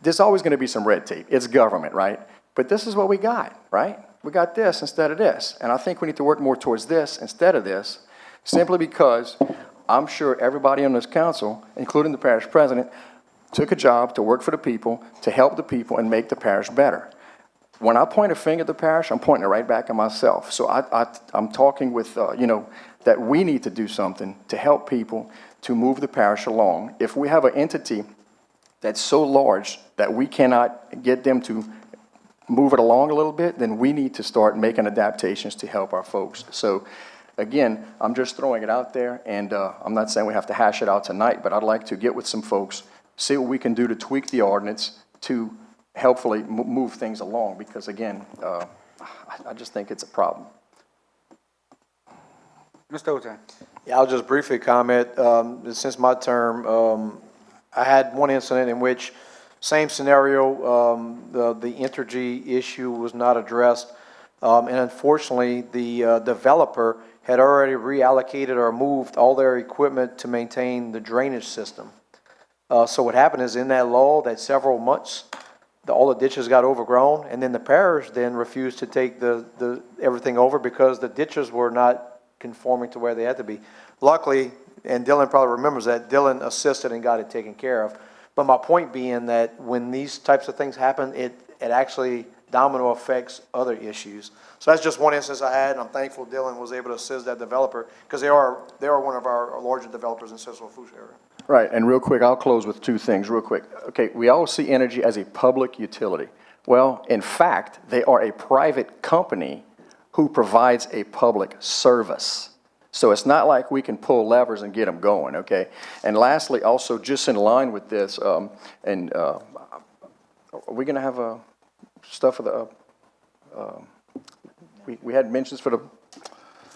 there's always going to be some red tape. It's government, right? But this is what we got, right? We got this instead of this. And I think we need to work more towards this instead of this, simply because I'm sure everybody on this council, including the parish president, took a job to work for the people, to help the people, and make the parish better. When I point a finger at the parish, I'm pointing it right back at myself. So I'm talking with, that we need to do something to help people to move the parish along. If we have an entity that's so large that we cannot get them to move it along a little bit, then we need to start making adaptations to help our folks. So again, I'm just throwing it out there, and I'm not saying we have to hash it out tonight, but I'd like to get with some folks, see what we can do to tweak the ordinance to helpfully move things along, because again, I just think it's a problem. Mr. Outlay. Yeah, I'll just briefly comment. Since my term, I had one incident in which, same scenario, the energy issue was not addressed, and unfortunately, the developer had already reallocated or moved all their equipment to maintain the drainage system. So what happened is, in that lull, that several months, all the ditches got overgrown, and then the parish then refused to take the everything over because the ditches were not conforming to where they had to be. Luckily, and Dylan probably remembers that, Dylan assisted and got it taken care of. But my point being that when these types of things happen, it actually domino affects other issues. So that's just one instance I had, and I'm thankful Dylan was able to assist that developer, because they are one of our larger developers in Central Lafourche area. Right, and real quick, I'll close with two things real quick. Okay, we all see energy as a public utility. Well, in fact, they are a private company who provides a public service. So it's not like we can pull levers and get them going, okay? And lastly, also, just in line with this, are we going to have stuff for the, we had mentions for the...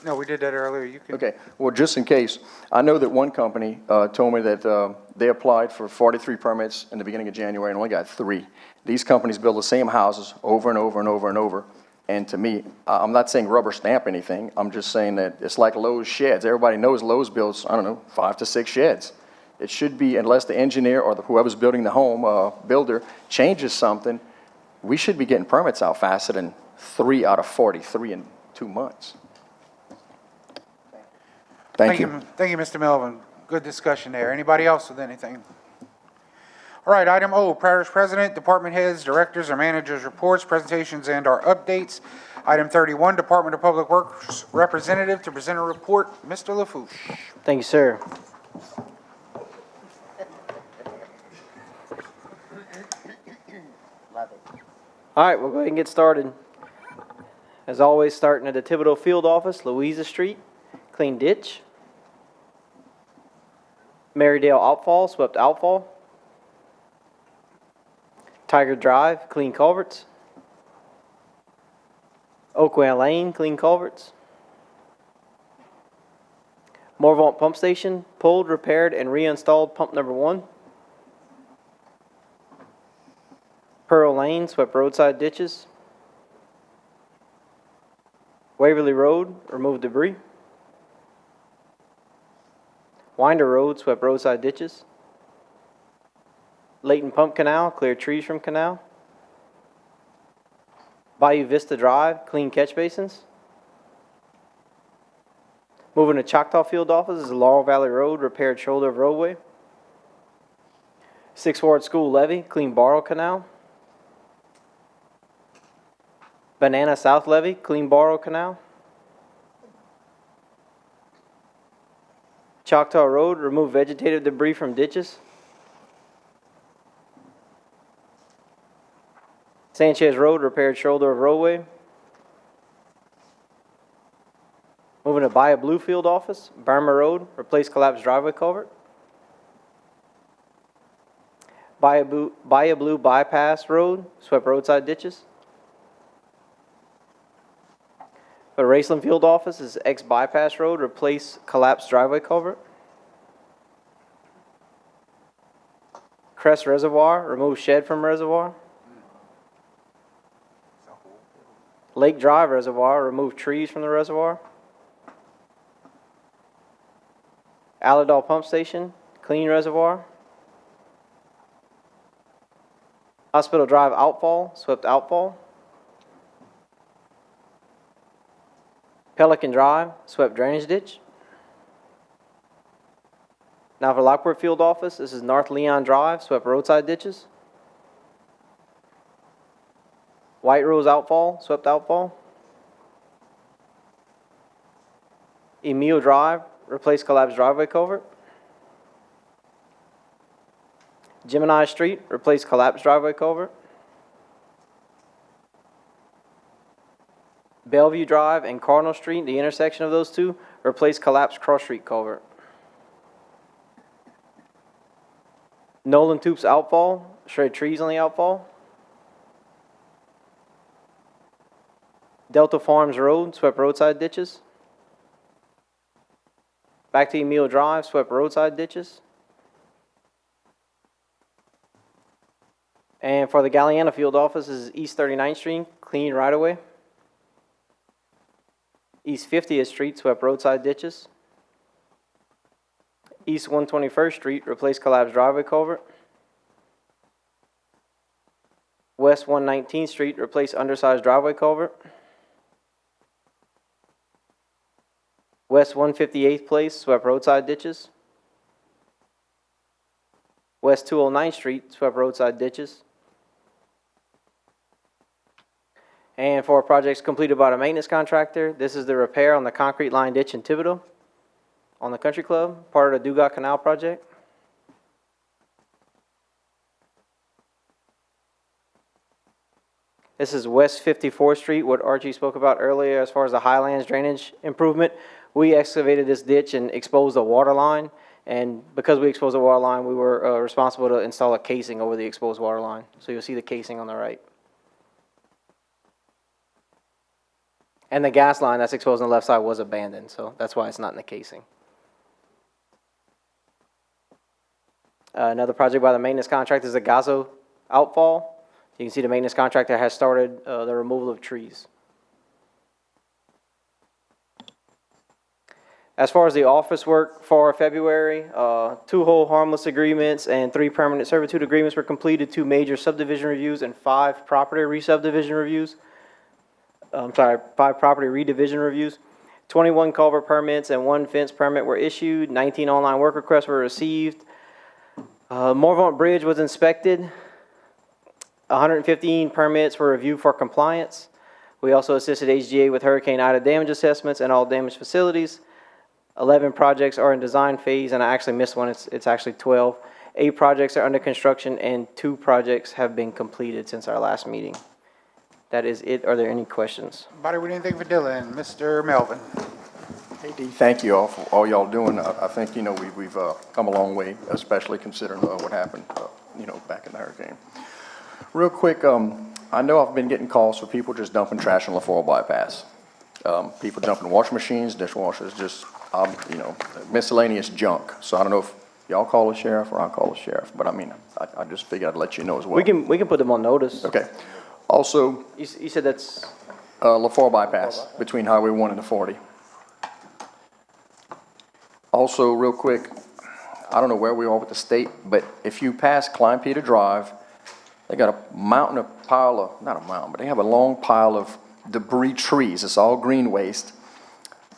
No, we did that earlier. You can. Okay, well, just in case, I know that one company told me that they applied for 43 permits in the beginning of January and only got 3. These companies build the same houses over and over and over and over. And to me, I'm not saying rubber stamp anything. I'm just saying that it's like Lowe's sheds. Everybody knows Lowe's builds, 5 to 6 sheds. It should be, unless the engineer or whoever's building the home, builder, changes something, we should be getting permits out faster than 3 out of 43 in 2 months. Thank you. Thank you, Mr. Melvin. Good discussion there. Anybody else with anything? All right, item O, Parish President, Department Heads, Directors, or Managers' Reports, Presentations, and/or Updates. Item 31, Department of Public Works Representative to present a report, Mr. Lafourche. Thank you, sir. Love it. All right, we'll go ahead and get started. As always, starting at the Thibodeau Field Office, Louisa Street, clean ditch. Marydale Outfall, swept outfall. Tiger Drive, clean culverts. Oakwell Lane, clean culverts. Morvant Pump Station, pulled, repaired, and reinstalled pump number 1. Pearl Lane, swept roadside ditches. Waverly Road, removed debris. Winder Road, swept roadside ditches. Layton Pump Canal, cleared trees from canal. Bayou Vista Drive, clean catch basins. Moving to Choctaw Field Office is Laurel Valley Road, repaired shoulder of roadway. 6th Ward School levee, clean Barrow Canal. Banana South levee, clean Barrow Canal. Choctaw Road, remove vegetative debris from ditches. Sanchez Road, repaired shoulder of roadway. Moving to Bayou Blue Field Office, Burma Road, replace collapsed driveway culvert. Bayou Blue Bypass Road, swept roadside ditches. The Raceland Field Office is X Bypass Road, replace collapsed driveway culvert. Crest Reservoir, remove shed from reservoir. Lake Drive Reservoir, remove trees from the reservoir. Aladal Pump Station, clean reservoir. Hospital Drive Outfall, swept outfall. Pelican Drive, swept drainage ditch. Now for Lockport Field Office, this is North Leon Drive, swept roadside ditches. White Rose Outfall, swept outfall. Emile Drive, replace collapsed driveway culvert. Gemini Street, replace collapsed driveway culvert. Bellevue Drive and Cardinal Street, the intersection of those two, replace collapsed cross street culvert. Nolan Toops Outfall, shred trees on the outfall. Delta Farms Road, swept roadside ditches. Back to Emile Drive, swept roadside ditches. And for the Galliana Field Office is East 39th Street, clean right of way. East 50th Street, swept roadside ditches. East 121st Street, replace collapsed driveway culvert. West 119th Street, replace undersized driveway culvert. West 158th Place, swept roadside ditches. West 209th Street, swept roadside ditches. And for projects completed by the maintenance contractor, this is the repair on the concrete line ditch in Thibodeau on the Country Club, part of the Dugas Canal project. This is West 54th Street, what Archie spoke about earlier as far as the Highlands drainage improvement. We excavated this ditch and exposed the water line. And because we exposed the water line, we were responsible to install a casing over the exposed water line. So you'll see the casing on the right. And the gas line that's exposed on the left side was abandoned, so that's why it's not in the casing. Another project by the maintenance contractor is the Gaza Outfall. You can see the maintenance contractor has started the removal of trees. As far as the office work for February, 2 hold harmless agreements and 3 permanent servitude agreements were completed, 2 major subdivision reviews and 5 property re-subdivision reviews. 5 property redivision reviews. 21 culvert permits and 1 fence permit were issued. 19 online work requests were received. Morvant Bridge was inspected. 115 permits were reviewed for compliance. We also assisted HGA with Hurricane Ida damage assessments and all damaged facilities. 11 projects are in design phase, and I actually missed one. It's actually 12. 8 projects are under construction, and 2 projects have been completed since our last meeting. That is it. Are there any questions? Anybody with anything for Dylan? Mr. Melvin. Hey, Dee, thank you all for all y'all doing. I think, you know, we've come a long way, especially considering what happened, you know, back in the hurricane. Real quick, I know I've been getting calls for people just dumping trash on Lafourche bypass. People dumping washing machines, dishwashers, just, you know, miscellaneous junk. So I don't know if y'all call the sheriff or I'll call the sheriff, but I mean, I just figured I'd let you know as well. We can put them on notice. Okay. Also, You said that's Lafourche bypass between Highway 1 and the 40. Also, real quick, I don't know where we are with the state, but if you pass Klein Peter Drive, they got a mountain of pile of, not a mountain, but they have a long pile of debris trees. It's all green waste.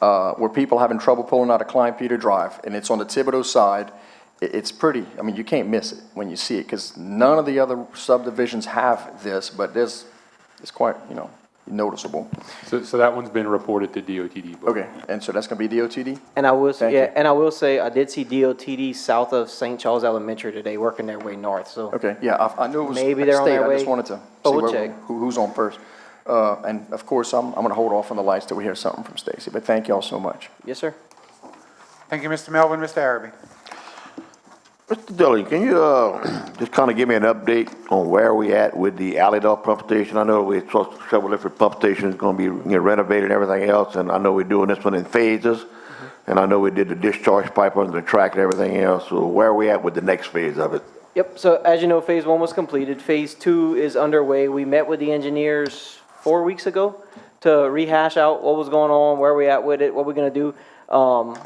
where people are having trouble pulling out of Klein Peter Drive, and it's on the Thibodeau side. It's pretty, I mean, you can't miss it when you see it, because none of the other subdivisions have this, but it's quite, noticeable. So that one's been reported to DOTD. Okay, and so that's gonna be DOTD? And I will, Thank yeah, you. and I will say, I did see DOTD south of St. Charles Elementary today, working their way north, so. Okay, yeah, I knew it was Maybe they're on state, their I just way, wanted to but see we'll check. who's on first. And of course, I'm gonna hold off on the lights till we hear something from Stacy, but thank y'all so much. Yes, sir. Thank you, Mr. Melvin. Mr. Araby. Mr. Dillon, can you, just kind of give me an update on where we at with the Alleydoor pump station? I know we're supposed to several different pump stations gonna be renovated and everything else, and I know we're doing this one in phases. And I know we did the discharge pipe under the track and everything else, so where are we at with the next phase of it? Yep, so as you know, phase 1 was completed. Phase 2 is underway. We met with the engineers 4 weeks ago to rehash out what was going on, where we at with it, what we're gonna do.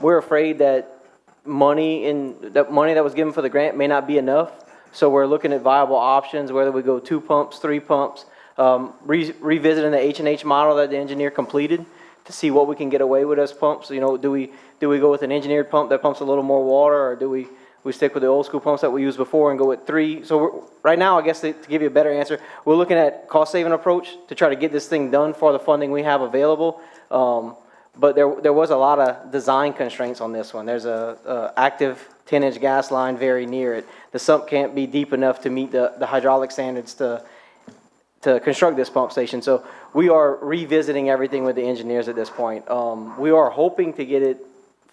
We're afraid that money that was given for the grant may not be enough. So we're looking at viable options, whether we go 2 pumps, 3 pumps, revisiting the H&H model that the engineer completed to see what we can get away with as pumps. Do we go with an engineered pump that pumps a little more water, or do we stick with the old school pumps that we used before and go with 3? So right now, I guess to give you a better answer, we're looking at cost-saving approach to try to get this thing done for the funding we have available. But there was a lot of design constraints on this one. There's a active 10-inch gas line very near it. The sump can't be deep enough to meet the hydraulic standards to construct this pump station. So we are revisiting everything with the engineers at this point. We are hoping to get it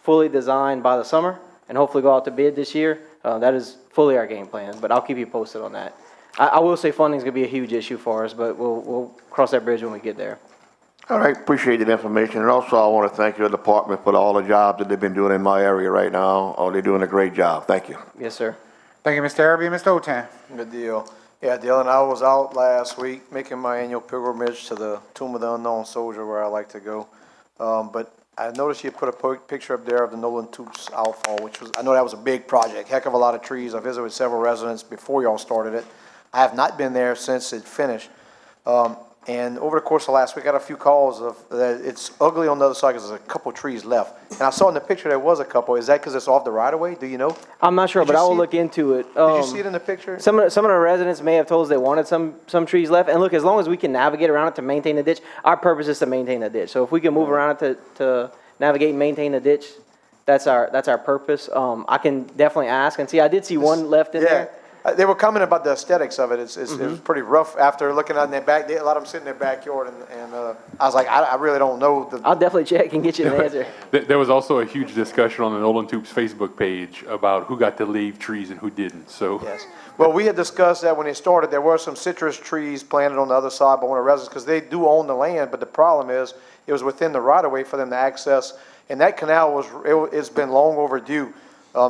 fully designed by the summer and hopefully go out to bid this year. That is fully our game plan, but I'll keep you posted on that. I will say funding's gonna be a huge issue for us, but we'll cross that bridge when we get there. All right, appreciate that information, and also I want to thank your department for all the jobs that they've been doing in my area right now. Oh, they're doing a great job. Thank you. Yes, sir. Thank you, Mr. Araby. Mr. Otan. Good deal. Yeah, Dylan, I was out last week making my annual pilgrimage to the Tomb of the Unknown Soldier, where I like to go. But I noticed you put a picture up there of the Nolan Toops outfall, I know that was a big project, heck of a lot of trees. I visited with several residents before y'all started it. I have not been there since it finished. And over the course of last week, I got a few calls of that it's ugly on the other side because there's a couple trees left. And I saw in the picture there was a couple. Is that because it's off the right of way? Do you know? I'm not sure, but I will look into it. Did you see it in the picture? Some of the residents may have told us they wanted some trees left. And look, as long as we can navigate around it to maintain the ditch, our purpose is to maintain the ditch. So if we can move around it to navigate and maintain the ditch, that's our purpose. I can definitely ask and see. I did see one left in there. They were commenting about the aesthetics of it. It was pretty rough after looking out in their back. A lot of them sit in their backyard, and I was like, I really don't know. I'll definitely check and get you an answer. There was also a huge discussion on the Nolan Toops Facebook page about who got to leave trees and who didn't, so. Yes. Well, we had discussed that when they started. There were some citrus trees planted on the other side by one of the residents, because they do own the land, but the problem is, it was within the right-of-way for them to access, and that canal it's been long overdue.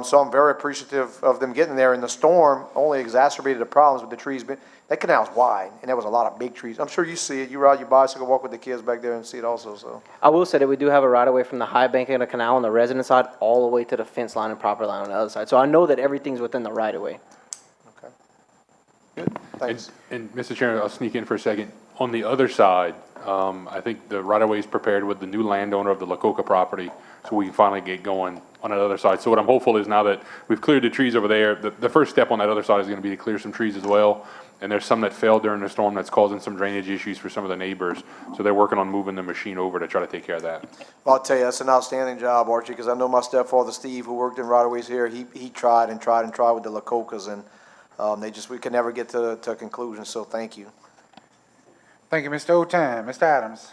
So I'm very appreciative of them getting there, and the storm only exacerbated the problems with the trees. That canal's wide, and there was a lot of big trees. I'm sure you see it. You ride your bicycle, walk with the kids back there and see it also, so. I will say that we do have a right-of-way from the high bank of the canal on the resident side all the way to the fence line and property line on the other side. So I know that everything's within the right-of-way. Okay. Good, thanks. And Mr. Chairman, I'll sneak in for a second. On the other side, I think the right-of-way is prepared with the new landowner of the Lacoca property, so we can finally get going on that other side. So what I'm hopeful is now that we've cleared the trees over there, the first step on that other side is gonna be to clear some trees as well. And there's some that fell during the storm that's causing some drainage issues for some of the neighbors. So they're working on moving the machine over to try to take care of that. Well, I'll tell you, that's an outstanding job, Archie, because I know my stepfather, Steve, who worked in right-of-ways here, he tried and tried and tried with the Lacocas, and we could never get to a conclusion, so thank you. Thank you, Mr. Otan. Mr. Adams.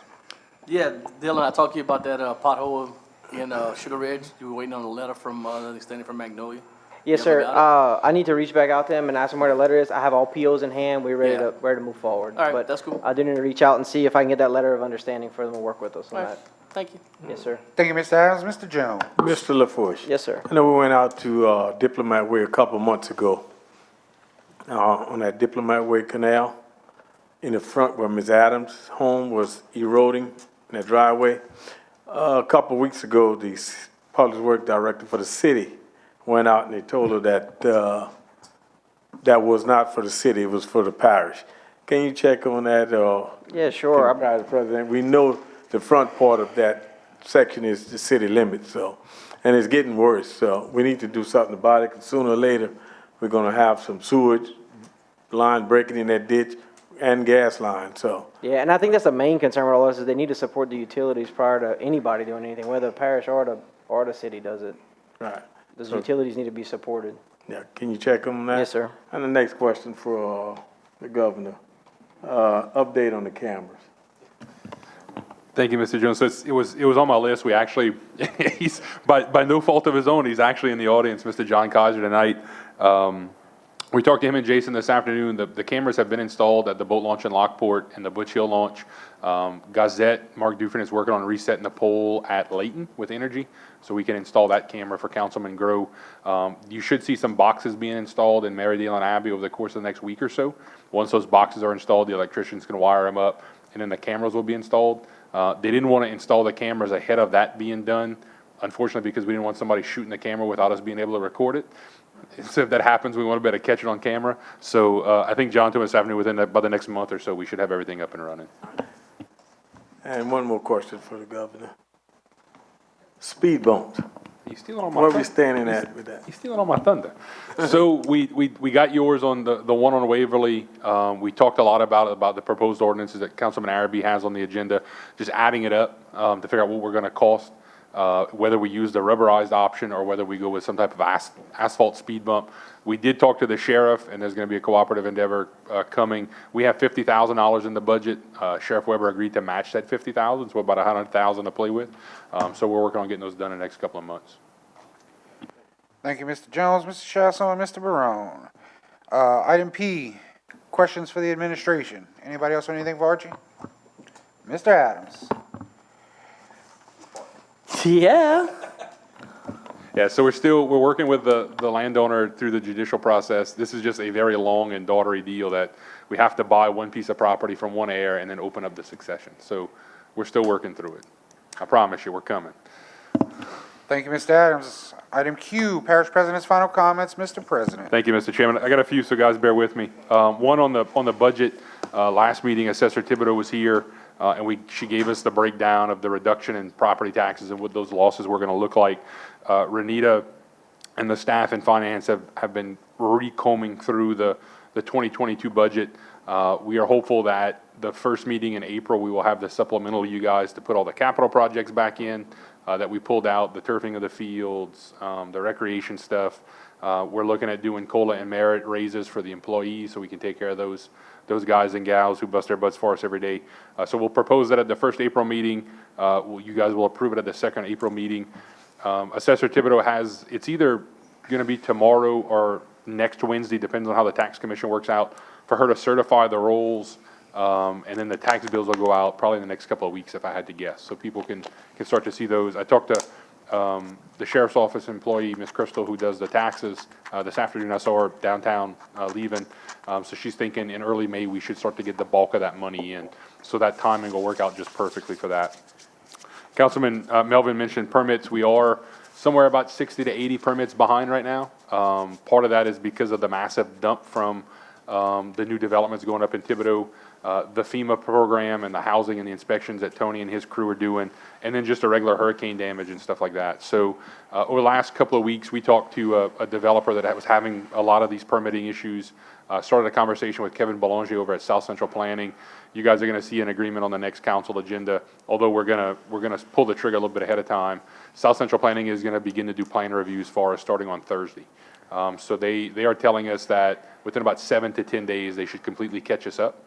Yeah, Dylan, I talked to you about that pothole in Sugar Ridge. You were waiting on a letter from the extended from Magnolia. Yes, You sir. ever got I need to reach back out to them and ask them where the letter is. I have all POs in hand. We're ready Yeah. ready to move forward. All right, But that's cool. I do need to reach out and see if I can get that letter of understanding for them to work with us on All right, that. thank you. Yes, sir. Thank you, Mr. Adams. Mr. Jones. Mr. Lafourche. Yes, sir. I know we went out to Diplomat Way a couple months ago on that Diplomat Way canal in the front where Ms. Adams' home was eroding in that driveway. A couple weeks ago, the public works director for the city went out and they told her that that was not for the city, it was for the parish. Can you check on that? Yeah, sure. President, we know the front part of that section is the city limits, so, and it's getting worse, so we need to do something about it, 'cause sooner or later, we're gonna have some sewage line breaking in that ditch and gas line, so. Yeah, and I think that's the main concern with all this, is they need to support the utilities prior to anybody doing anything, whether the parish or the city does it. Right. Those utilities need to be supported. Yeah, can you check on that? Yes, sir. And the next question for, the governor, update on the cameras. Thank you, Mr. Jones. So it was on my list. We actually, he's, by no fault of his own, he's actually in the audience, Mr. John Kaiser tonight. We talked to him and Jason this afternoon. The cameras have been installed at the boat launch in Lockport and the Butch Hill launch. Gazette, Mark Dufresne is working on resetting the pole at Layton with Energy, so we can install that camera for Councilman Grow. You should see some boxes being installed in Marydale and Abbey over the course of the next week or so. Once those boxes are installed, the electricians can wire them up, and then the cameras will be installed. They didn't want to install the cameras ahead of that being done, unfortunately, because we didn't want somebody shooting the camera without us being able to record it. So if that happens, we want to be able to catch it on camera. So I think John told us afternoon by the next month or so, we should have everything up and running. And one more question for the governor. Speed bumps. You stealing all my Where thunder? we standing at with that? He's stealing all my thunder. So we got yours on the one on Waverly. We talked a lot about the proposed ordinances that Councilman Araby has on the agenda, just adding it up to figure out what we're going to cost. Whether we use the rubberized option or whether we go with some type of asphalt speed bump. We did talk to the sheriff, and there's going to be a cooperative endeavor coming. We have $50,000 in the budget. Sheriff Weber agreed to match that $50,000, so about $100,000 to play with. So we're working on getting those done in the next couple of months. Thank you, Mr. Jones, Mr. Chasso, and Mr. Barone. Item P, questions for the administration. Anybody else have anything for Archie? Mr. Adams. Yeah. Yeah, so we're working with the landowner through the judicial process. This is just a very long and daughtery deal that we have to buy one piece of property from one heir and then open up the succession. So we're still working through it. I promise you, we're coming. Thank you, Mr. Adams. Item Q, Parish President's final comments. Mr. President. Thank you, Mr. Chairman. I got a few, so guys, bear with me. One on the budget. Last meeting, Assessor Thibodeau was here, and she gave us the breakdown of the reduction in property taxes and what those losses were going to look like. Renita and the staff in finance have been recombing through the 2022 budget. We are hopeful that the first meeting in April, we will have the supplemental you guys to put all the capital projects back in that we pulled out, the turfing of the fields, the recreation stuff. We're looking at doing COLA and merit raises for the employees so we can take care of those guys and gals who bust their butts for us every day. So we'll propose that at the first April meeting. You guys will approve it at the second April meeting. Assessor Thibodeau it's either going to be tomorrow or next Wednesday, depends on how the tax commission works out, for her to certify the rolls, and then the tax bills will go out probably in the next couple of weeks if I had to guess. So people can start to see those. I talked to the sheriff's office employee, Miss Crystal, who does the taxes. This afternoon I saw her downtown leaving. So she's thinking in early May we should start to get the bulk of that money in. So that timing will work out just perfectly for that. Councilman Melvin mentioned permits. We are somewhere about 60 to 80 permits behind right now. Part of that is because of the massive dump from the new developments going up in Thibodeau, the FEMA program and the housing and the inspections that Tony and his crew are doing, and then just a regular hurricane damage and stuff like that. So over the last couple of weeks, we talked to a developer that was having a lot of these permitting issues. Started a conversation with Kevin Belanger over at South Central Planning. You guys are going to see an agreement on the next council agenda, although we're going to pull the trigger a little bit ahead of time. South Central Planning is going to begin to do plan reviews for us starting on Thursday. So they are telling us that within about 7 to 10 days, they should completely catch us up.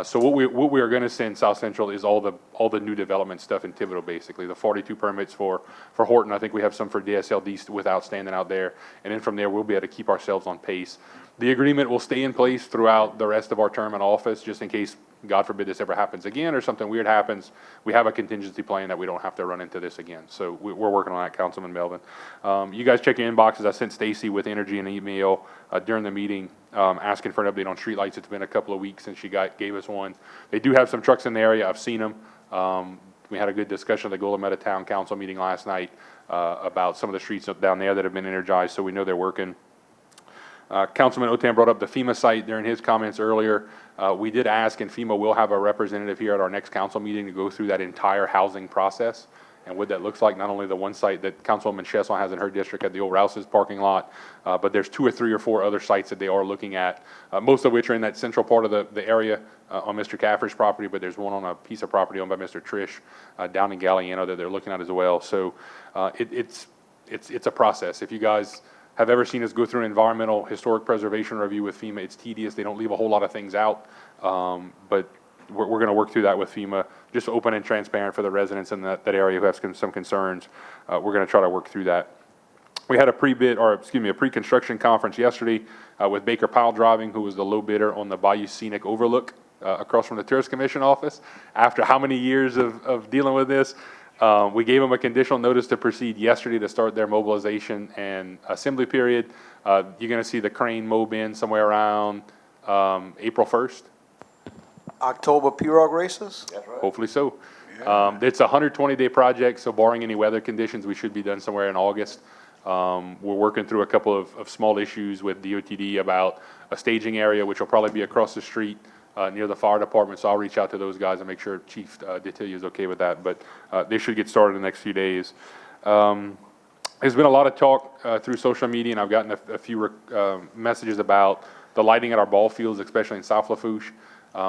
So what we are going to send South Central is all the new development stuff in Thibodeau, basically. The 42 permits for Horton. I think we have some for DSLD without standing out there. And then from there, we'll be able to keep ourselves on pace. The agreement will stay in place throughout the rest of our term in office, just in case, God forbid, this ever happens again or something weird happens. We have a contingency plan that we don't have to run into this again. So we're working on that, Councilman Melvin. You guys check your inboxes. I sent Stacy with Energy an email during the meeting asking for an update on streetlights. It's been a couple of weeks since she gave us one. They do have some trucks in the area. I've seen them. We had a good discussion at the Golometa Town Council meeting last night about some of the streets down there that have been energized, so we know they're working. Councilman Otan brought up the FEMA site during his comments earlier. We did ask, and FEMA will have a representative here at our next council meeting to go through that entire housing process and what that looks like, not only the one site that Councilwoman Chesson has in her district at the old Rouse's parking lot, but there's 2 or 3 or 4 other sites that they are looking at, most of which are in that central part of the area on Mr. Caffer's property, but there's one on a piece of property owned by Mr. Trish down in Galliano that they're looking at as well. So it's a process. If you guys have ever seen us go through an environmental historic preservation review with FEMA, it's tedious. They don't leave a whole lot of things out, but we're going to work through that with FEMA, just open and transparent for the residents in that area who have some concerns. We're going to try to work through that. We had a pre-construction conference yesterday with Baker Powell Driving, who was the low bidder on the Bayou Scenic Overlook across from the Tourist Commission office. After how many years of dealing with this, we gave them a conditional notice to proceed yesterday to start their mobilization and assembly period. You're going to see the crane mob in somewhere around April 1st. October pirogue races? That's right. Hopefully so. It's a 120-day project, so barring any weather conditions, we should be done somewhere in August. We're working through a couple of small issues with DOTD about a staging area, which will probably be across the street near the fire department, so I'll reach out to those guys and make sure Chief Detillier is okay with that, but they should get started in the next few days. There's been a lot of talk through social media, and I've gotten a few messages about the lighting at our ball fields, especially in South Lafourche.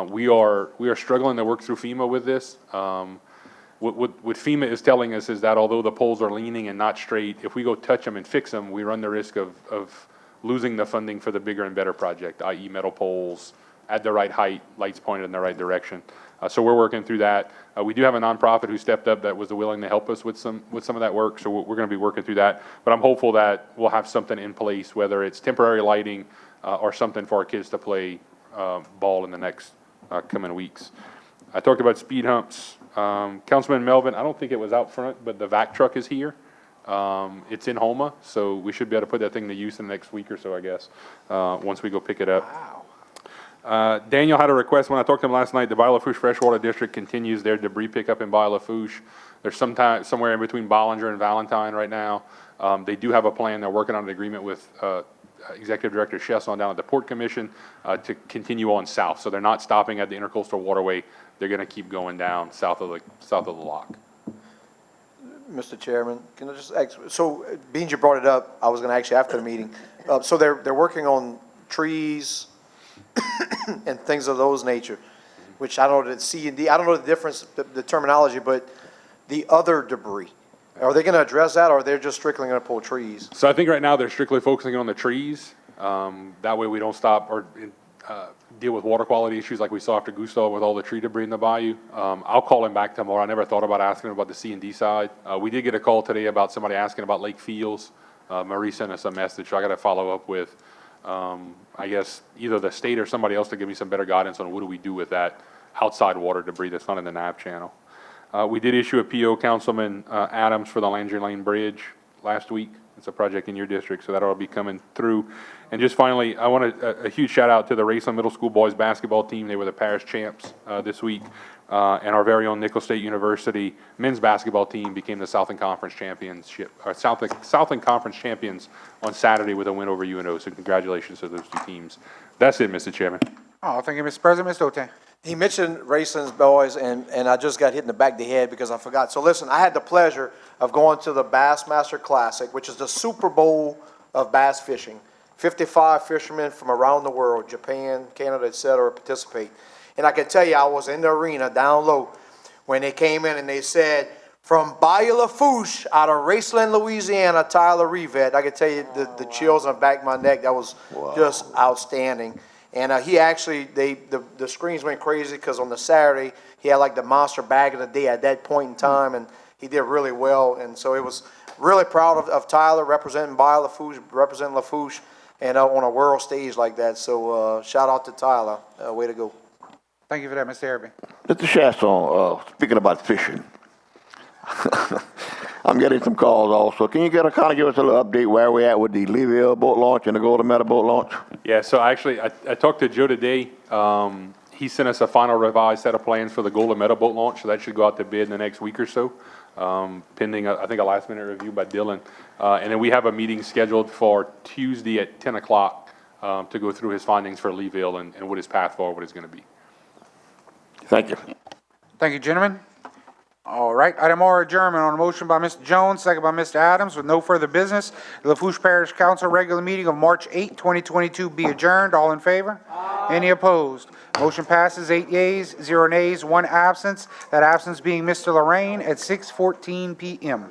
We are struggling to work through FEMA with this. What FEMA is telling us is that although the poles are leaning and not straight, if we go touch them and fix them, we run the risk of losing the funding for the bigger and better project, i.e. metal poles at the right height, lights pointed in the right direction. So we're working through that. We do have a nonprofit who stepped up that was willing to help us with some of that work, so we're going to be working through that. But I'm hopeful that we'll have something in place, whether it's temporary lighting or something for our kids to play ball in the next coming weeks. I talked about speed humps. Councilman Melvin, I don't think it was out front, but the vac truck is here. It's in Homa, so we should be able to put that thing to use in the next week or so, I guess, once we go pick it up. Wow. Daniel had a request when I talked to him last night. The Bayou Lafourche Freshwater District continues their debris pickup in Bayou Lafourche. There's somewhere in between Bollinger and Valentine right now. They do have a plan. They're working on an agreement with Executive Director Chesson down at the Port Commission to continue on south. So they're not stopping at the Intercoastal Waterway. They're going to keep going down south of the lock. Mr. Chairman, can I just ask, so being you brought it up, I was going to ask you after the meeting. So they're working on trees and things of those nature, which I don't know, C and D, I don't know the difference, the terminology, but the other debris. Are they going to address that, or are they just strictly going to pull trees? So I think right now they're strictly focusing on the trees. That way we don't stop or deal with water quality issues like we saw after Gustav with all the tree debris in the bayou. I'll call him back tomorrow. I never thought about asking him about the C and D side. We did get a call today about somebody asking about Lake Fields. Marie sent us a message, so I got to follow up with, I guess, either the state or somebody else to give me some better guidance on what do we do with that outside water debris that's not in the NAB channel. We did issue a PO, Councilman Adams, for the Landry Lane Bridge last week. It's a project in your district, so that'll be coming through. And just finally, I want a huge shout out to the Raceland Middle School boys basketball team. They were the parish champs this week. And our very own Nicholls State University men's basketball team became the Southland Conference championship, or Southland Conference champions on Saturday with a win over UNO. So congratulations to those two teams. That's it, Mr. Chairman. Oh, thank you, Mr. President. Mr. Ote. He mentioned Raceland's boys, and I just got hit in the back of the head because I forgot. So listen, I had the pleasure of going to the Bassmaster Classic, which is the Super Bowl of bass fishing. 55 fishermen from around the world, Japan, Canada, etc., participate. And I can tell you, I was in the arena down low when they came in and they said, from Bayou Lafourche out of Raceland, Louisiana, Tyler Revet. I can tell you the chills on the back of my neck. That was just outstanding. And he actually, the screens went crazy because on the Saturday, he had like the monster bag of the day at that point in time, and he did really well. And so it was really proud of Tyler representing Bayou Lafourche, representing Lafourche, and on a world stage like that. So shout out to Tyler. Way to go. Thank you for that, Mr. Araby. Mr. Chasson, speaking about fishing, I'm getting some calls also. Can you kind of give us a little update where we're at with the Leeville boat launch and the Golden Meadow boat launch? Yeah, so actually, I talked to Joe today. He sent us a final revised set of plans for the Golden Meadow boat launch, so that should go out to bid in the next week or so, pending, I think, a last-minute review by Dylan. And then we have a meeting scheduled for Tuesday at 10 o'clock to go through his findings for Leeville and what his path forward is going to be. Thank you. Thank you, gentlemen. All right, item R, adjournment on a motion by Mr. Jones, second by Mr. Adams. With no further business, the Lafourche Parish Council regular meeting of March 8, 2022 be adjourned. All in favor? Any opposed? Motion passes 8 yeas, 0 nays, 1 absence. That absence being Mr. Lorraine at 6:14 PM.